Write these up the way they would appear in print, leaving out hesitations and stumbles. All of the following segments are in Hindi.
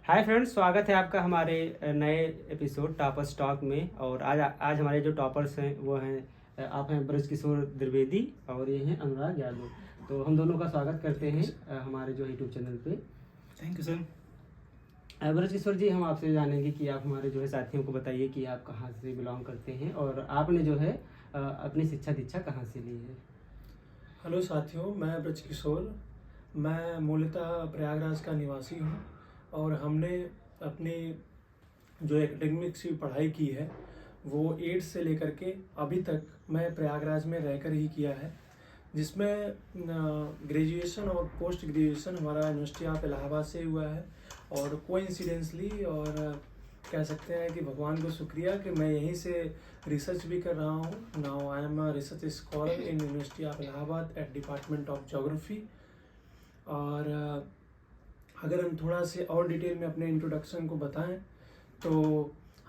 हाय फ्रेंड्स, स्वागत है आपका हमारे नए एपिसोड टॉपर्स टॉक में। और आज हमारे जो टॉपर्स हैं वो हैं आप हैं ब्रजकिशोर द्विवेदी और ये हैं अनुराग यादव। तो हम दोनों का स्वागत करते हैं हमारे जो यूट्यूब चैनल पे। Thank you sir. Brajkishore ji, हम आपसे जानेंगे कि आप हमारे जो है साथियों को बताइए कि आप कहाँ से बिलोंग करते हैं और आपने जो है अपनी शिक्षा दीक्षा कहाँ से ली है। हेलो साथियों, मैं ब्रजकिशोर। मैं मूलतः प्रयागराज का निवासी हूँ और हमने अपनी जो एकेडमिक्स की पढ़ाई की है वो 8 से लेकर के अभी तक मैं प्रयागराज में रहकर ही किया है, जिसमें ग्रेजुएशन और पोस्ट ग्रेजुएशन हमारा यूनिवर्सिटी ऑफ इलाहाबाद से हुआ है। और कोइंसिडेंसली और कह सकते हैं कि भगवान को शुक्रिया कि मैं यहीं से रिसर्च भी कर रहा हूँ। Now I am a research scholar in university of Allahabad at department of geography. और अगर हम थोड़ा से और डिटेल में अपने इंट्रोडक्शन को बताएं तो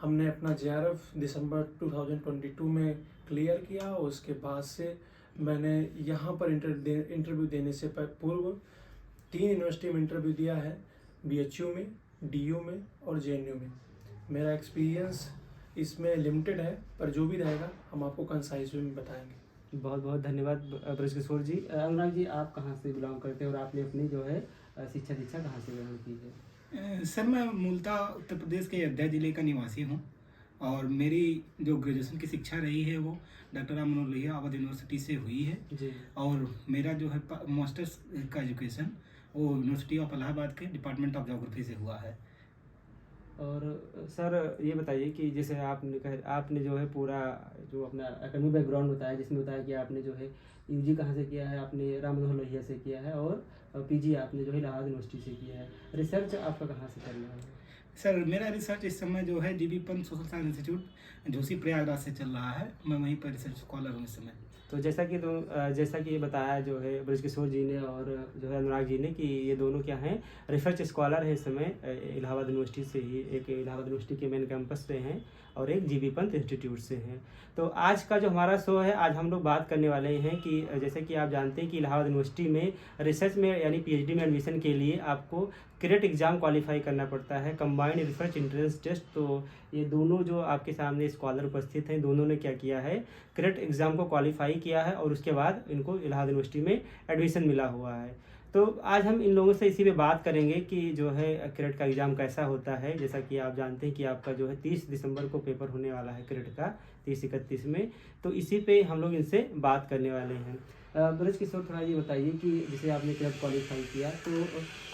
हमने अपना जेआरएफ दिसंबर 2022 में क्लियर किया। उसके बाद से मैंने यहाँ पर इंटरव्यू देने से पूर्व 3 यूनिवर्सिटी में इंटरव्यू दिया है, बीएचयू में, डीयू में और जेएनयू में। मेरा एक्सपीरियंस इसमें लिमिटेड है, पर जो भी रहेगा हम आपको कंसाइज में बताएंगे। बहुत बहुत धन्यवाद ब्रजकिशोर जी। अनुराग जी, आप कहाँ से बिलोंग करते हैं और आपने अपनी जो है शिक्षा दीक्षा कहाँ से ग्रहण की है। सर, मैं मूलतः उत्तर प्रदेश के अयोध्या जिले का निवासी हूँ और मेरी जो ग्रेजुएशन की शिक्षा रही है वो डॉक्टर राम मनोहर लोहिया अवध यूनिवर्सिटी से हुई है जी। और मेरा जो है मास्टर्स का एजुकेशन वो यूनिवर्सिटी ऑफ इलाहाबाद के डिपार्टमेंट ऑफ ज्योग्राफी से हुआ है। और सर ये बताइए कि जैसे आपने जो है पूरा जो अपना एकेडमिक बैकग्राउंड बताया, जिसमें बताया कि आपने जो है यूजी कहाँ से किया है, आपने राम मनोहर लोहिया से किया है और पीजी आपने जो है इलाहाबाद यूनिवर्सिटी से किया है। रिसर्च आपका कहाँ से चल रहा है। सर, मेरा रिसर्च इस समय जो है GB Pant social science institute Jhusi Prayagraj से चल रहा है। मैं वहीं पर रिसर्च स्कॉलर हूँ इस समय। तो जैसा कि ये बताया जो है ब्रजकिशोर जी ने और जो है अनुराग जी ने कि ये दोनों क्या हैं, रिसर्च स्कॉलर है इस समय इलाहाबाद यूनिवर्सिटी से ही, एक इलाहाबाद यूनिवर्सिटी के मेन कैंपस से हैं और एक जीबी पंत इंस्टीट्यूट से हैं। तो आज का जो हमारा शो है, आज हम लोग बात करने वाले हैं कि जैसे कि आप जानते हैं कि इलाहाबाद यूनिवर्सिटी में रिसर्च में यानी पीएचडी में एडमिशन के लिए आपको क्रेट एग्ज़ाम क्वालिफाई करना पड़ता है, कंबाइंड रिसर्च एंट्रेंस टेस्ट। तो ये दोनों जो आपके सामने स्कॉलर उपस्थित हैं, दोनों ने क्या किया है, क्रेट एग्ज़ाम को क्वालिफाई किया है और उसके बाद इनको इलाहाबाद यूनिवर्सिटी में एडमिशन मिला हुआ है। तो आज हम इन लोगों से इसी पे बात करेंगे कि जो है क्रेट का एग्ज़ाम कैसा होता है। जैसा कि आप जानते हैं कि आपका जो है 30 दिसंबर को पेपर होने वाला है क्रेट का, 30-31 में। तो इसी पे हम लोग इनसे बात करने वाले हैं। ब्रजकिशोर, थोड़ा ये बताइए कि जैसे आपने क्रेट क्वालिफाई किया तो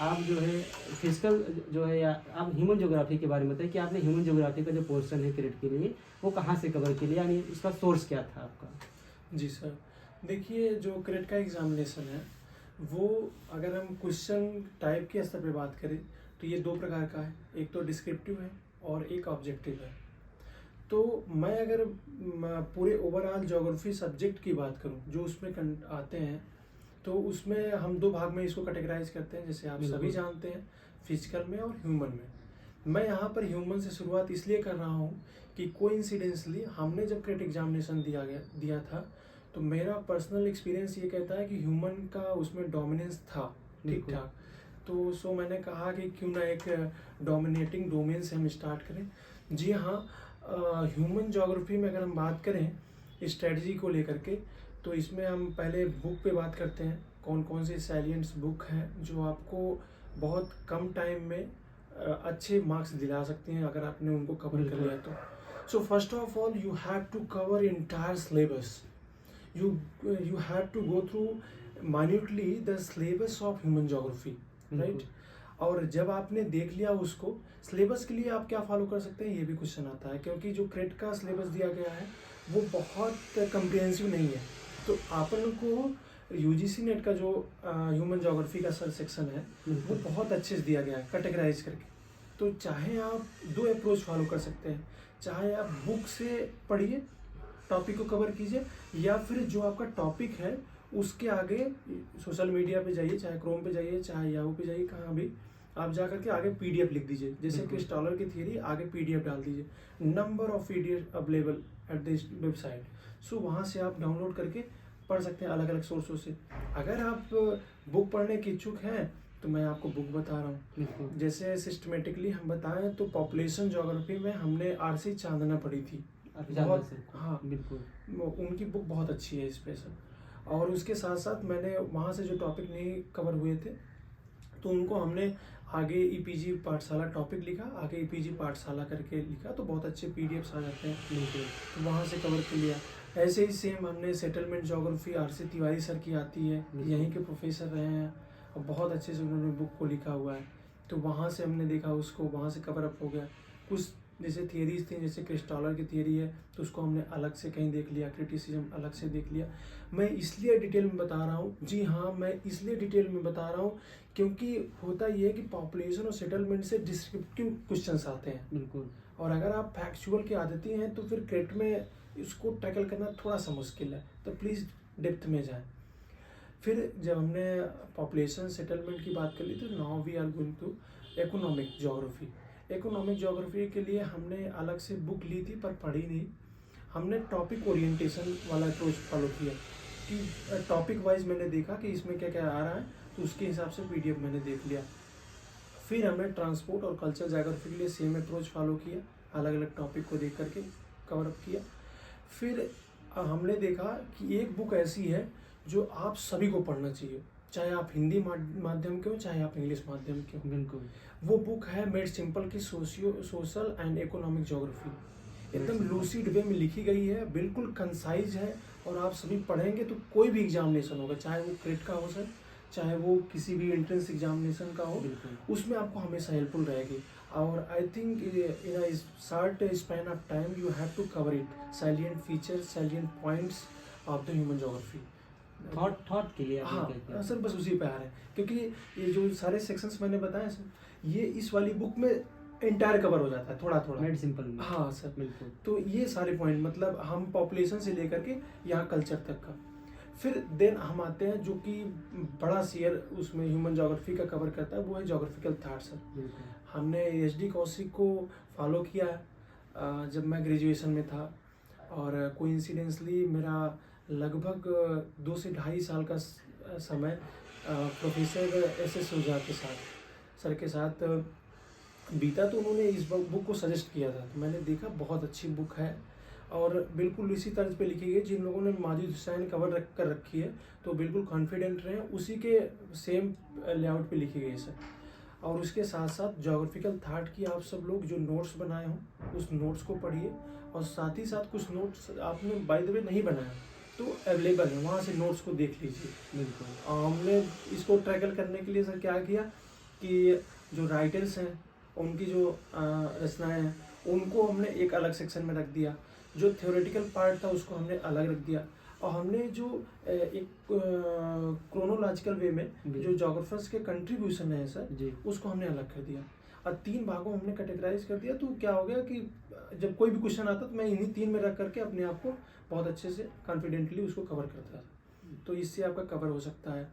आप जो है फिजिकल जो है या आप ह्यूमन ज्योग्राफी के बारे में बताइए कि आपने ह्यूमन ज्योग्राफी का जो पोर्शन है क्रेट के लिए वो कहाँ से कवर किया, यानी उसका सोर्स क्या था आपका। जी सर, देखिए जो क्रेट का एग्जामिनेशन है वो अगर हम क्वेश्चन टाइप के स्तर पे बात करें तो ये 2 प्रकार का है, एक तो डिस्क्रिप्टिव है और एक ऑब्जेक्टिव है। तो मैं अगर पूरे ओवरऑल ज्योग्राफी सब्जेक्ट की बात करूं जो उसमें आते हैं तो उसमें हम 2 भाग में इसको कैटेगराइज करते हैं, जैसे आप सभी जानते हैं, फिजिकल में और ह्यूमन में। मैं यहाँ पर ह्यूमन से शुरुआत इसलिए कर रहा हूँ कि कोइंसिडेंसली हमने जब क्रेट एग्जामिनेशन दिया था तो मेरा पर्सनल एक्सपीरियंस ये कहता है कि ह्यूमन का उसमें डोमिनेंस था ठीक ठाक। तो सो मैंने कहा कि क्यों ना एक डोमिनेटिंग डोमेन से हम स्टार्ट करें। जी हाँ, ह्यूमन ज्योग्राफी में अगर हम बात करें स्ट्रेटजी को लेकर के तो इसमें हम पहले बुक पे बात करते हैं, कौन कौन से सैलिएंट्स बुक हैं जो आपको बहुत कम टाइम में अच्छे मार्क्स दिला सकती हैं अगर आपने उनको कवर कर लिया तो। So first of all you have to cover entire syllabus. you have to go through minutely the syllabus of human geography, right? और जब आपने देख लिया उसको, सिलेबस के लिए आप क्या फॉलो कर सकते हैं ये भी क्वेश्चन आता है, क्योंकि जो क्रेट का सिलेबस दिया गया है वो बहुत कम्प्रिहेंसिव नहीं है। तो अपन को यूजीसी नेट का जो ह्यूमन ज्योग्राफी का सेक्शन है वो बहुत अच्छे से दिया गया है कैटेगराइज करके। तो चाहे आप 2 अप्रोच फॉलो कर सकते हैं, चाहे आप बुक से पढ़िए, टॉपिक को कवर कीजिए, या फिर जो आपका टॉपिक है उसके आगे सोशल मीडिया पे जाइए, चाहे क्रोम पे जाइए, चाहे याहू पे जाइए, कहाँ भी आप जा करके आगे पीडीएफ लिख दीजिए, जैसे क्रिस्टॉलर की थियरी आगे पीडीएफ डाल दीजिए। Number of PDF available at this website. So वहाँ से आप डाउनलोड करके पढ़ सकते हैं अलग अलग सोर्सों से। अगर आप बुक पढ़ने के इच्छुक हैं तो मैं आपको बुक बता रहा हूँ। बिल्कुल। जैसे सिस्टमेटिकली हम बताएं तो पॉपुलेशन ज्योग्राफी में हमने आरसी चांदना पढ़ी थी। बहुत, हाँ बिल्कुल। उनकी बुक बहुत अच्छी है स्पेशल। और उसके साथ साथ मैंने वहाँ से जो टॉपिक नहीं कवर हुए थे तो उनको हमने आगे ईपीजी पाठशाला टॉपिक लिखा, आगे ईपीजी पाठशाला करके लिखा, तो बहुत अच्छे पीडीएफ्स आ जाते हैं, बिल्कुल। तो वहाँ से कवर कर लिया। ऐसे ही सेम हमने settlement geography RC Tiwari sir की आती है, यहीं के प्रोफेसर रहे हैं और बहुत अच्छे से उन्होंने बुक को लिखा हुआ है, तो वहाँ से हमने देखा, उसको वहाँ से कवर अप हो गया। कुछ जैसे थियरीज थी, जैसे क्रिस्टॉलर की थियरी है तो उसको हमने अलग से कहीं देख लिया, क्रिटिसिज्म अलग से देख लिया। मैं इसलिए डिटेल में बता रहा हूँ, जी हाँ, मैं इसलिए डिटेल में बता रहा हूँ क्योंकि होता ये है कि पॉपुलेशन और सेटलमेंट से डिस्क्रिप्टिव क्वेश्चंस आते हैं। बिल्कुल। और अगर आप फैक्चुअल के आदती हैं तो फिर क्रेट में इसको टैकल करना थोड़ा सा मुश्किल है, तो प्लीज़ डेप्थ में जाएं। फिर जब हमने पॉपुलेशन सेटलमेंट की बात कर ली तो now we are going to economic geography. Economic geography के लिए हमने अलग से बुक ली थी पर पढ़ी नहीं, हमने टॉपिक ओरिएंटेशन वाला अप्रोच फॉलो किया कि टॉपिक वाइज मैंने देखा कि इसमें क्या क्या आ रहा है, तो उसके हिसाब से पीडीएफ मैंने देख लिया। फिर हमने ट्रांसपोर्ट और कल्चर ज्योग्राफी के लिए सेम अप्रोच फॉलो किया, अलग अलग टॉपिक को देख करके कवर अप किया। फिर हमने देखा कि एक बुक ऐसी है जो आप सभी को पढ़ना चाहिए, चाहे आप हिंदी माध्यम के हो चाहे आप इंग्लिश माध्यम के हो। बिल्कुल। वो बुक है मेड सिंपल की सोशल एंड इकोनॉमिक ज्योग्राफी। एकदम लूसिड वे में लिखी गई है, बिल्कुल कंसाइज है, और आप सभी पढ़ेंगे तो कोई भी एग्जामिनेशन होगा, चाहे वो क्रेट का हो सर, चाहे वो किसी भी एंट्रेंस एग्जामिनेशन का हो, उसमें आपको हमेशा हेल्पफुल रहेगी। और I think in a short span of time you have to cover it, salient features, salient points of the human geography. Thought के लिए हाँ सर, बस उसी पे आ रहे हैं क्योंकि ये जो सारे सेक्शंस मैंने बताए सर, ये इस वाली बुक में एंटायर कवर हो जाता है थोड़ा थोड़ा, मेड सिंपल में। हाँ सर, बिल्कुल। तो ये सारे पॉइंट मतलब हम पॉपुलेशन से लेकर के यहाँ कल्चर तक का। फिर देन हम आते हैं जो कि बड़ा शेयर उसमें ह्यूमन ज्योग्राफी का कवर करता है, वो है ज्योग्राफिकल थॉट सर। हमने एचडी कौशिक को फॉलो किया जब मैं ग्रेजुएशन में था, और कोइंसिडेंसली मेरा लगभग 2 से ढाई साल का समय प्रोफेसर एस ओझा के साथ सर के साथ बीता, तो उन्होंने इस बुक को सजेस्ट किया था, तो मैंने देखा बहुत अच्छी बुक है और बिल्कुल इसी तर्ज पे लिखी गई। जिन लोगों ने माजिद हुसैन कवर कर रखी है तो बिल्कुल कॉन्फिडेंट रहें, उसी के सेम लेआउट पे लिखी गई सर। और उसके साथ साथ ज्योग्राफिकल थॉट की आप सब लोग जो नोट्स बनाए हों उस नोट्स को पढ़िए, और साथ ही साथ कुछ नोट्स आपने बाय द वे नहीं बनाया तो अवेलेबल है, वहाँ से नोट्स को देख लीजिए। बिल्कुल। हमने इसको टैकल करने के लिए सर क्या किया कि जो राइटर्स हैं उनकी जो रचनाएं हैं उनको हमने एक अलग सेक्शन में रख दिया, जो थ्योरेटिकल पार्ट था उसको हमने अलग रख दिया, और हमने जो एक क्रोनोलॉजिकल वे में जो जोग्राफर्स के कंट्रीब्यूशन है सर जी, उसको हमने अलग कर दिया, और 3 भागों हमने कैटेगराइज कर दिया। तो क्या हो गया कि जब कोई भी क्वेश्चन आता तो मैं इन्हीं 3 में रख करके अपने आप को बहुत अच्छे से कॉन्फिडेंटली उसको कवर करता था, तो इससे आपका कवर हो सकता है।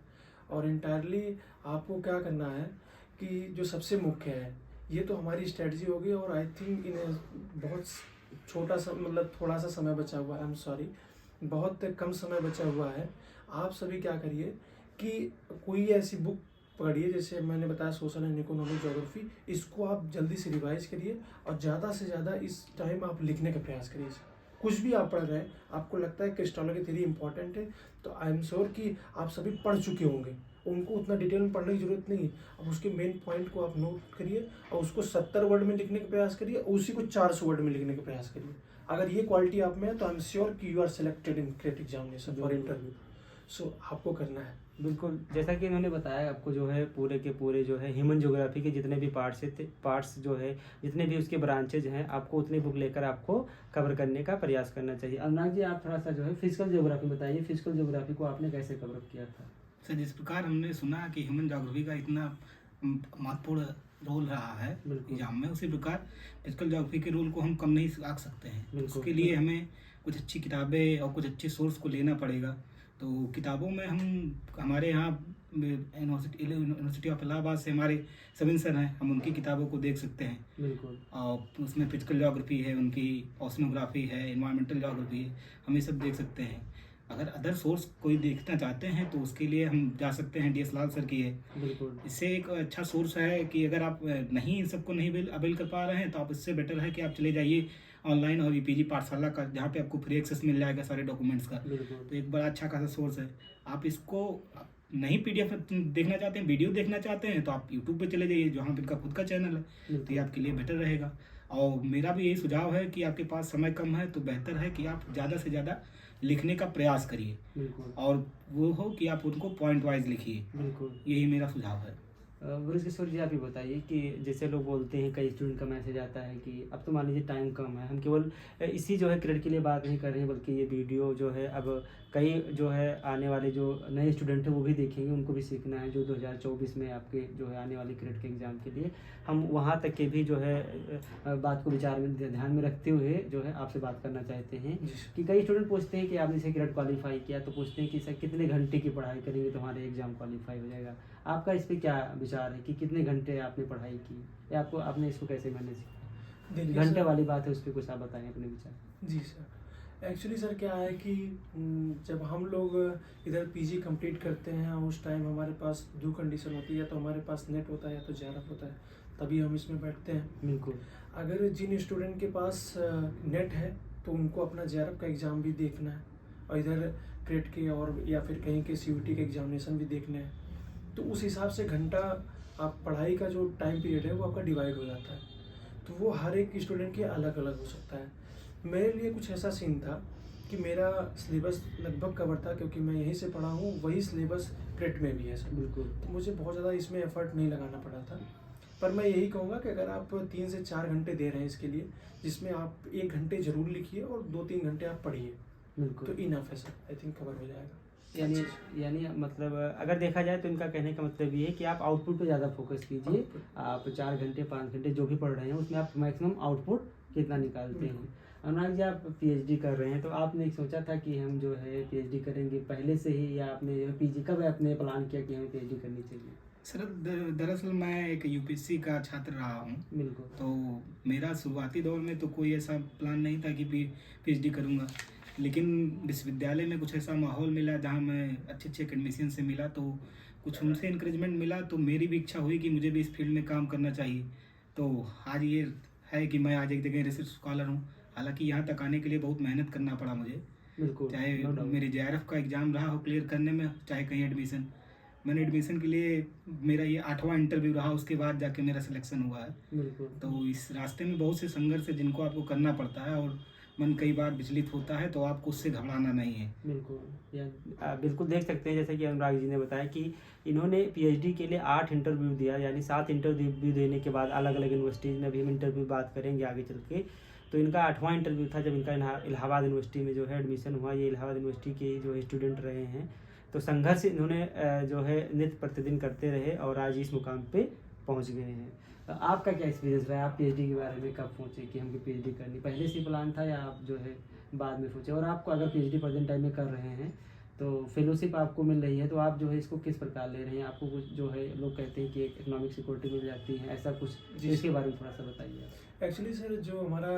और इंटायरली आपको क्या करना है कि जो सबसे मुख्य है, ये तो हमारी स्ट्रेटजी होगी, और आई थिंक इन्हें बहुत छोटा सा मतलब थोड़ा सा समय बचा हुआ है, आई एम सॉरी, बहुत कम समय बचा हुआ है। आप सभी क्या करिए कि कोई ऐसी बुक पढ़िए, जैसे मैंने बताया सोशल एंड इकोनॉमिक ज्योग्राफी, इसको आप जल्दी से रिवाइज करिए, और ज़्यादा से ज़्यादा इस टाइम आप लिखने का प्रयास करिए। कुछ भी आप पढ़ रहे हैं, आपको लगता है क्रिस्टॉलर की थ्योरी इंपॉर्टेंट है, तो आई एम श्योर कि आप सभी पढ़ चुके होंगे, उनको उतना डिटेल में पढ़ने की जरूरत नहीं। अब उसके मेन पॉइंट को आप नोट करिए और उसको 70 वर्ड में लिखने का प्रयास करिए, और उसी को 400 वर्ड में लिखने का प्रयास करिए। अगर ये क्वालिटी आप में है तो आई एम श्योर कि you are selected in crate examination for interview. So आपको करना है। बिल्कुल, जैसा कि इन्होंने बताया आपको जो है पूरे के पूरे जो है ह्यूमन ज्योग्राफी के जितने भी पार्ट्स जो है, जितने भी उसके ब्रांचेज हैं, आपको उतनी बुक लेकर आपको कवर करने का प्रयास करना चाहिए। अनुराग जी, आप थोड़ा सा जो है फिजिकल ज्योग्राफी बताइए, फिजिकल ज्योग्राफी को आपने कैसे कवर किया था? सर, जिस प्रकार हमने सुना कि ह्यूमन ज्योग्राफी का इतना महत्वपूर्ण रोल रहा है एग्जाम में, उसी प्रकार फिजिकल ज्योग्राफी के रोल को हम कम नहीं आंक सकते हैं। उसके लिए हमें कुछ अच्छी किताबें और कुछ अच्छे सोर्स को लेना पड़ेगा। तो किताबों में हम हमारे यहाँ यूनिवर्सिटी ऑफ इलाहाबाद से हमारे सविन सर हैं, हम उनकी किताबों को देख सकते हैं। बिल्कुल। और उसमें फिजिकल ज्योग्राफी है, उनकी ओशनोग्राफी है, इन्वायरमेंटल ज्योग्राफी है, हम ये सब देख सकते हैं। अगर अदर सोर्स कोई देखना चाहते हैं तो उसके लिए हम जा सकते हैं, DS लाल सर की है। बिल्कुल। इससे एक अच्छा सोर्स है कि अगर आप नहीं इन सबको नहीं अवेल कर पा रहे हैं तो आप इससे बेटर है कि आप चले जाइए ऑनलाइन और ईपीजी पाठशाला का, जहाँ पे आपको फ्री एक्सेस मिल जाएगा सारे डॉक्यूमेंट्स का। बिल्कुल। तो एक बड़ा अच्छा खासा सोर्स है। आप इसको नहीं PDF देखना चाहते हैं, वीडियो देखना चाहते हैं, तो आप यूट्यूब पे चले जाइए जहाँ पे इनका खुद का चैनल है, तो ये आपके लिए बेटर रहेगा। और मेरा भी यही सुझाव है कि आपके पास समय कम है तो बेहतर है कि आप ज़्यादा से ज़्यादा लिखने का प्रयास करिए, बिल्कुल। और वो हो कि आप उनको पॉइंट वाइज लिखिए। बिल्कुल। यही मेरा सुझाव है। ब्रजकिशोर जी, आप ये बताइए कि जैसे लोग बोलते हैं, कई स्टूडेंट का मैसेज आता है कि अब तो मान लीजिए टाइम कम है, हम केवल इसी जो है क्रेडिट के लिए बात नहीं कर रहे हैं, बल्कि ये वीडियो जो है अब कई जो है आने वाले जो नए स्टूडेंट हैं वो भी देखेंगे, उनको भी सीखना है, जो 2024 में आपके जो है आने वाले क्रेडिट के एग्ज़ाम के लिए हम वहाँ तक के भी जो है बात को विचार में ध्यान में रखते हुए जो है आपसे बात करना चाहते हैं कि कई स्टूडेंट पूछते हैं कि आपने जैसे क्रेडिट क्वालिफाई किया तो पूछते हैं कि सर कितने घंटे की पढ़ाई करेंगे तो हमारे एग्ज़ाम क्वालिफाई हो जाएगा। आपका इस पर क्या विचार है कि कितने घंटे आपने पढ़ाई की, या आपको आपने इसको कैसे मैनेज किया? देखिए घंटे सर, वाली बात है, उस पर कुछ आप बताएं अपने विचार। जी सर, एक्चुअली सर क्या है कि जब हम लोग इधर पीजी कंप्लीट करते हैं उस टाइम हमारे पास दो कंडीशन होती है, या तो हमारे पास नेट होता है या तो JRF होता है, तभी हम इसमें बैठते हैं। बिल्कुल। अगर जिन स्टूडेंट के पास नेट है तो उनको अपना JRF का एग्ज़ाम भी देखना है, और इधर क्रेट के और या फिर कहीं के CUT के एग्जामिनेशन भी देखने हैं, तो उस हिसाब से घंटा आप पढ़ाई का जो टाइम पीरियड है वो आपका डिवाइड हो जाता है। तो वो हर एक स्टूडेंट के अलग अलग हो सकता है। मेरे लिए कुछ ऐसा सीन था कि मेरा सिलेबस लगभग कवर था, क्योंकि मैं यहीं से पढ़ा हूँ, वही सिलेबस क्रेट में भी है सर। बिल्कुल। तो मुझे बहुत ज़्यादा इसमें एफर्ट नहीं लगाना पड़ा था। पर मैं यही कहूँगा कि अगर आप 3 से 4 घंटे दे रहे हैं इसके लिए, जिसमें आप 1 घंटे ज़रूर लिखिए और 2-3 घंटे आप पढ़िए, बिल्कुल। तो इनफ है सर, आई थिंक कवर हो जाएगा। यानी मतलब अगर देखा जाए तो इनका कहने का मतलब ये है कि आप आउटपुट पे ज़्यादा फोकस कीजिए। आप 4 घंटे 5 घंटे जो भी पढ़ रहे हैं उसमें आप मैक्सिमम आउटपुट कितना निकालते हैं। अनुराग जी, आप PhD कर रहे हैं, तो आपने सोचा था कि हम जो है PhD करेंगे पहले से ही, या आपने PG कब आपने प्लान किया कि हमें PhD करनी चाहिए? सर दरअसल मैं एक UPSC का छात्र रहा हूँ। बिल्कुल। तो मेरा शुरुआती दौर में तो कोई ऐसा प्लान नहीं था कि PhD करूँगा, लेकिन विश्वविद्यालय में कुछ ऐसा माहौल मिला जहाँ मैं अच्छे एकेडमिशियन से मिला, तो कुछ उनसे इंकरेजमेंट मिला, तो मेरी भी इच्छा हुई कि मुझे भी इस फील्ड में काम करना चाहिए। तो आज ये है कि मैं आज एक जगह रिसर्च स्कॉलर हूँ। हालांकि यहाँ तक आने के लिए बहुत मेहनत करना पड़ा मुझे, बिल्कुल, चाहे no doubt। मेरे JRF का एग्ज़ाम रहा हो क्लियर करने में, चाहे कहीं एडमिशन। मैंने एडमिशन के लिए मेरा ये 8वां इंटरव्यू रहा, उसके बाद जाके मेरा सिलेक्शन हुआ है। बिल्कुल। तो इस रास्ते में बहुत से संघर्ष है जिनको आपको करना पड़ता है, और मन कई बार विचलित होता है, तो आपको उससे घबराना नहीं है। बिल्कुल। बिल्कुल देख सकते हैं जैसे कि अनुराग जी ने बताया कि इन्होंने PhD के लिए 8 इंटरव्यू दिया, यानी 7 इंटरव्यू देने के बाद अलग अलग यूनिवर्सिटीज़ में भी हम इंटरव्यू बात करेंगे आगे चल के। तो इनका 8वां इंटरव्यू था जब इनका इलाहाबाद यूनिवर्सिटी में जो है एडमिशन हुआ। ये इलाहाबाद यूनिवर्सिटी के जो स्टूडेंट रहे हैं, तो संघर्ष इन्होंने जो है नित्य प्रतिदिन करते रहे और आज इस मुकाम पे पहुंच गए हैं। आपका क्या एक्सपीरियंस रहा है? आप PhD के बारे में कब सोचे कि हमको PhD करनी, पहले से प्लान था या आप जो है बाद में सोचे? और आपको अगर PhD प्रेजेंट टाइम में कर रहे हैं तो फेलोशिप आपको मिल रही है, तो आप जो है इसको किस प्रकार ले रहे हैं? आपको कुछ जो है लोग कहते हैं कि एक इकोनॉमिक सिक्योरिटी मिल जाती है, ऐसा कुछ, इसके बारे में थोड़ा सा बताइए। एक्चुअली सर, जो हमारा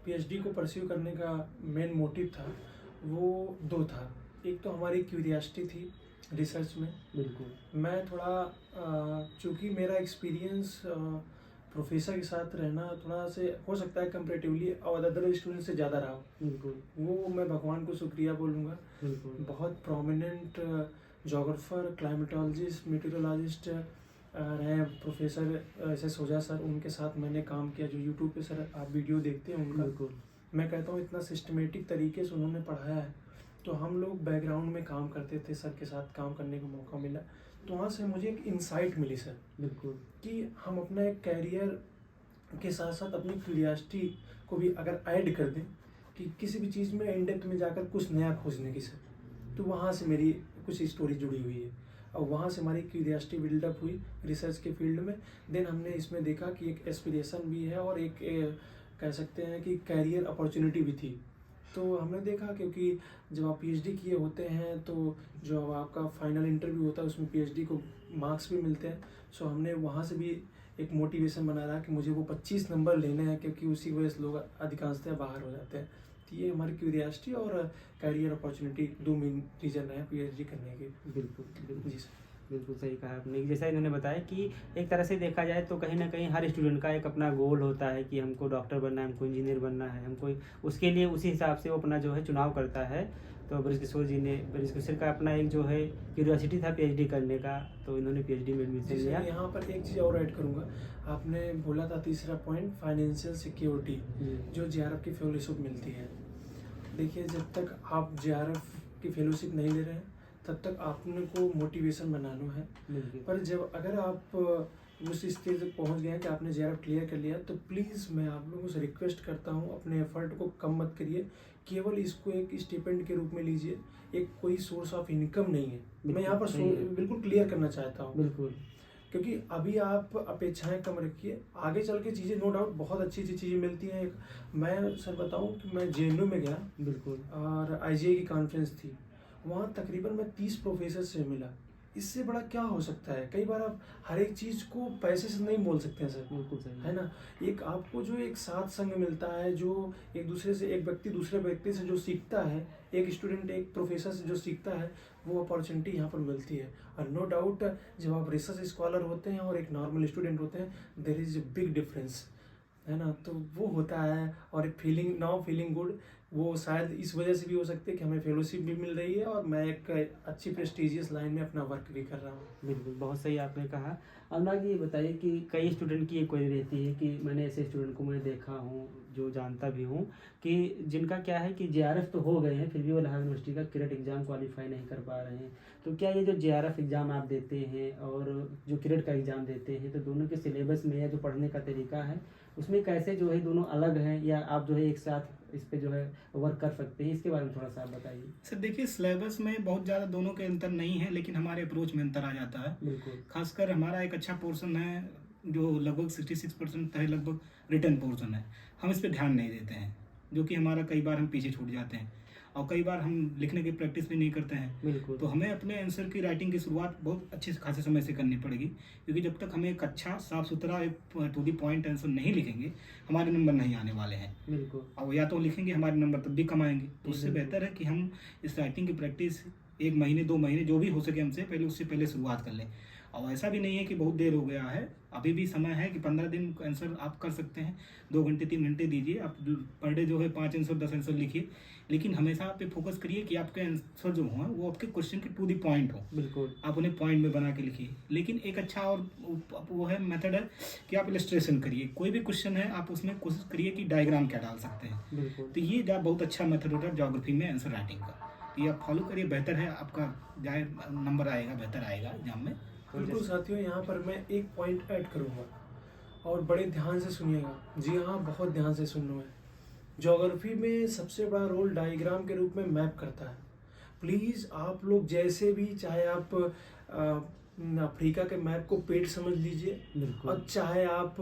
PhD को परस्यू करने का मेन मोटिव था वो 2 था। एक तो हमारी क्यूरियासिटी थी रिसर्च में। बिल्कुल। मैं थोड़ा चूँकि मेरा एक्सपीरियंस प्रोफेसर के साथ रहना थोड़ा से हो सकता है कंपेरेटिवली और अदर स्टूडेंट से ज़्यादा रहा हो, बिल्कुल। वो मैं भगवान को शुक्रिया बोलूँगा। बिल्कुल। बहुत प्रोमिनेंट जोग्राफर, क्लाइमेटोलॉजिस्ट, मीटेरोलॉजिस्ट रहे प्रोफेसर SS ओझा सर, उनके साथ मैंने काम किया। जो यूट्यूब पे सर आप वीडियो देखते हैं उनका, बिल्कुल। मैं कहता हूँ इतना सिस्टमेटिक तरीके से उन्होंने पढ़ाया है। तो हम लोग बैकग्राउंड में काम करते थे, सर के साथ काम करने का मौका मिला, तो वहाँ से मुझे एक इंसाइट मिली सर, बिल्कुल, कि हम अपना एक कैरियर के साथ साथ अपनी क्यूरियासिटी को भी अगर ऐड कर दें कि किसी भी चीज़ में इन डेप्थ में जाकर कुछ नया खोजने की सर, तो वहाँ से मेरी कुछ स्टोरी जुड़ी हुई है और वहाँ से हमारी क्यूरियासिटी बिल्डअप हुई रिसर्च के फील्ड में। देन हमने इसमें देखा कि एक एस्पिरेशन भी है और एक कह सकते हैं कि कैरियर अपॉर्चुनिटी भी थी। तो हमने देखा क्योंकि जब आप PhD किए होते हैं तो जो आपका फाइनल इंटरव्यू होता है उसमें PhD को मार्क्स भी मिलते हैं। सो हमने वहाँ से भी एक मोटिवेशन बना रहा कि मुझे वो 25 नंबर लेने हैं, क्योंकि उसी वजह से लोग अधिकांशतः बाहर हो जाते हैं ये हमारी क्यूरियोसिटी और करियर अपॉर्चुनिटी 2 मेन रीजन है पीएचडी करने के। बिल्कुल बिल्कुल जी सर। बिल्कुल सही कहा आपने। जैसा इन्होंने बताया कि एक तरह से देखा जाए तो कहीं ना कहीं हर स्टूडेंट का एक अपना गोल होता है कि हमको डॉक्टर बनना है, हमको इंजीनियर बनना है, हमको उसके लिए उसी हिसाब से वो अपना जो है चुनाव करता है। तो ब्रजकिशोर जी ने, ब्रजकिशोर का अपना एक जो है क्यूरियोसिटी था पीएचडी करने का, तो इन्होंने पीएचडी में एडमिशन जी लिया। सर, यहाँ पर एक चीज़ और ऐड करूँगा। आपने बोला था तीसरा पॉइंट फाइनेंशियल सिक्योरिटी, जो जेआरएफ की फेलोशिप मिलती है। देखिए, जब तक आप जेआरएफ की फेलोशिप नहीं ले रहे हैं तब तक आपने को मोटिवेशन बनाना है। पर जब अगर आप उस स्टेज तक पहुंच गए हैं कि आपने जेआरएफ क्लियर कर लिया, तो प्लीज़ मैं आप लोगों से रिक्वेस्ट करता हूं, अपने एफर्ट को कम मत करिए। केवल इसको एक स्टिपेंड के रूप में लीजिए, एक कोई सोर्स ऑफ इनकम नहीं है। मैं यहाँ पर बिल्कुल क्लियर करना चाहता हूँ। बिल्कुल, क्योंकि अभी आप अपेक्षाएं कम रखिए, आगे चल के चीज़ें नो डाउट बहुत अच्छी अच्छी चीज़ें मिलती हैं। मैं सर बताऊं कि मैं जेएनयू में गया, बिल्कुल, और आईजीआई की कॉन्फ्रेंस थी, वहाँ तकरीबन मैं 30 प्रोफेसर से मिला। इससे बड़ा क्या हो सकता है? कई बार आप हर एक चीज़ को पैसे से नहीं बोल सकते हैं सर, बिल्कुल सही है ना। एक आपको जो एक साथ संग मिलता है, जो एक दूसरे से, एक व्यक्ति दूसरे व्यक्ति से जो सीखता है, एक स्टूडेंट एक प्रोफेसर से जो सीखता है, वो अपॉर्चुनिटी यहाँ पर मिलती है। और नो डाउट जब आप रिसर्च स्कॉलर होते हैं और एक नॉर्मल स्टूडेंट होते हैं, there is a big difference, है ना। तो वो होता है, और एक फीलिंग, नाउ फीलिंग गुड, वो शायद इस वजह से भी हो सकती है कि हमें फेलोशिप भी मिल रही है और मैं एक अच्छी प्रेस्टिजियस लाइन में अपना वर्क भी कर रहा हूँ। बिल्कुल, बहुत सही आपने कहा। अनुराग जी, ये बताइए कि कई स्टूडेंट की ये क्वेरी रहती है कि मैंने ऐसे स्टूडेंट को मैं देखा हूँ, जो जानता भी हूँ, कि जिनका क्या है कि जेआरएफ तो हो गए हैं, फिर भी वो इलाहाबाद यूनिवर्सिटी का क्रेडिट एग्ज़ाम क्वालिफाई नहीं कर पा रहे हैं। तो क्या ये जो जेआरएफ एग्ज़ाम आप देते हैं और जो क्रेडिट का एग्ज़ाम देते हैं, तो दोनों के सिलेबस में या जो पढ़ने का तरीका है उसमें कैसे जो है दोनों अलग हैं, या आप जो है एक साथ इस पे जो है वर्क कर सकते हैं? इसके बारे में थोड़ा सा आप बताइए। सर देखिए, सिलेबस में बहुत ज़्यादा दोनों के अंतर नहीं है, लेकिन हमारे अप्रोच में अंतर आ जाता है। बिल्कुल, खासकर हमारा एक अच्छा पोर्शन है जो लगभग 66% है, लगभग रिटर्न पोर्शन है। हम इस पे ध्यान नहीं देते हैं, जो कि हमारा कई बार हम पीछे छूट जाते हैं, और कई बार हम लिखने की प्रैक्टिस भी नहीं करते हैं। बिल्कुल। तो हमें अपने आंसर की राइटिंग की शुरुआत बहुत अच्छे खासे समय से करनी पड़ेगी, क्योंकि जब तक हमें एक अच्छा साफ सुथरा एक टू दी पॉइंट आंसर नहीं लिखेंगे, हमारे नंबर नहीं आने वाले हैं। बिल्कुल, और या तो लिखेंगे, हमारे नंबर तब भी कम आएंगे। तो उससे बेहतर है कि हम इस राइटिंग की प्रैक्टिस 1 महीने 2 महीने जो भी हो सके हमसे पहले, उससे पहले शुरुआत कर लें। और ऐसा भी नहीं है कि बहुत देर हो गया है, अभी भी समय है कि 15 दिन आंसर आप कर सकते हैं। 2 घंटे 3 घंटे दीजिए, आप पर डे जो है 5 आंसर 10 आंसर लिखिए, लेकिन हमेशा आप पे फोकस करिए कि आपके आंसर जो हों वो आपके क्वेश्चन के टू दी पॉइंट हो। बिल्कुल, आप उन्हें पॉइंट में बना के लिखिए। लेकिन एक अच्छा और वो है मेथड है कि आप इलस्ट्रेशन करिए। कोई भी क्वेश्चन है, आप उसमें कोशिश करिए कि डायग्राम क्या डाल सकते हैं। बिल्कुल, तो ये बहुत अच्छा मेथड होता है ज्योग्राफी में आंसर राइटिंग का। तो ये आप फॉलो करिए, बेहतर है, आपका जाए नंबर आएगा, बेहतर आएगा एग्जाम में। बिल्कुल साथियों, यहाँ पर मैं एक पॉइंट ऐड करूँगा, और बड़े ध्यान से सुनिएगा। जी हाँ, बहुत ध्यान से सुनना है। ज्योग्राफी में सबसे बड़ा रोल डायग्राम के रूप में मैप करता है। प्लीज़ आप लोग जैसे भी, चाहे आप अफ्रीका के मैप को पेट समझ लीजिए, और चाहे आप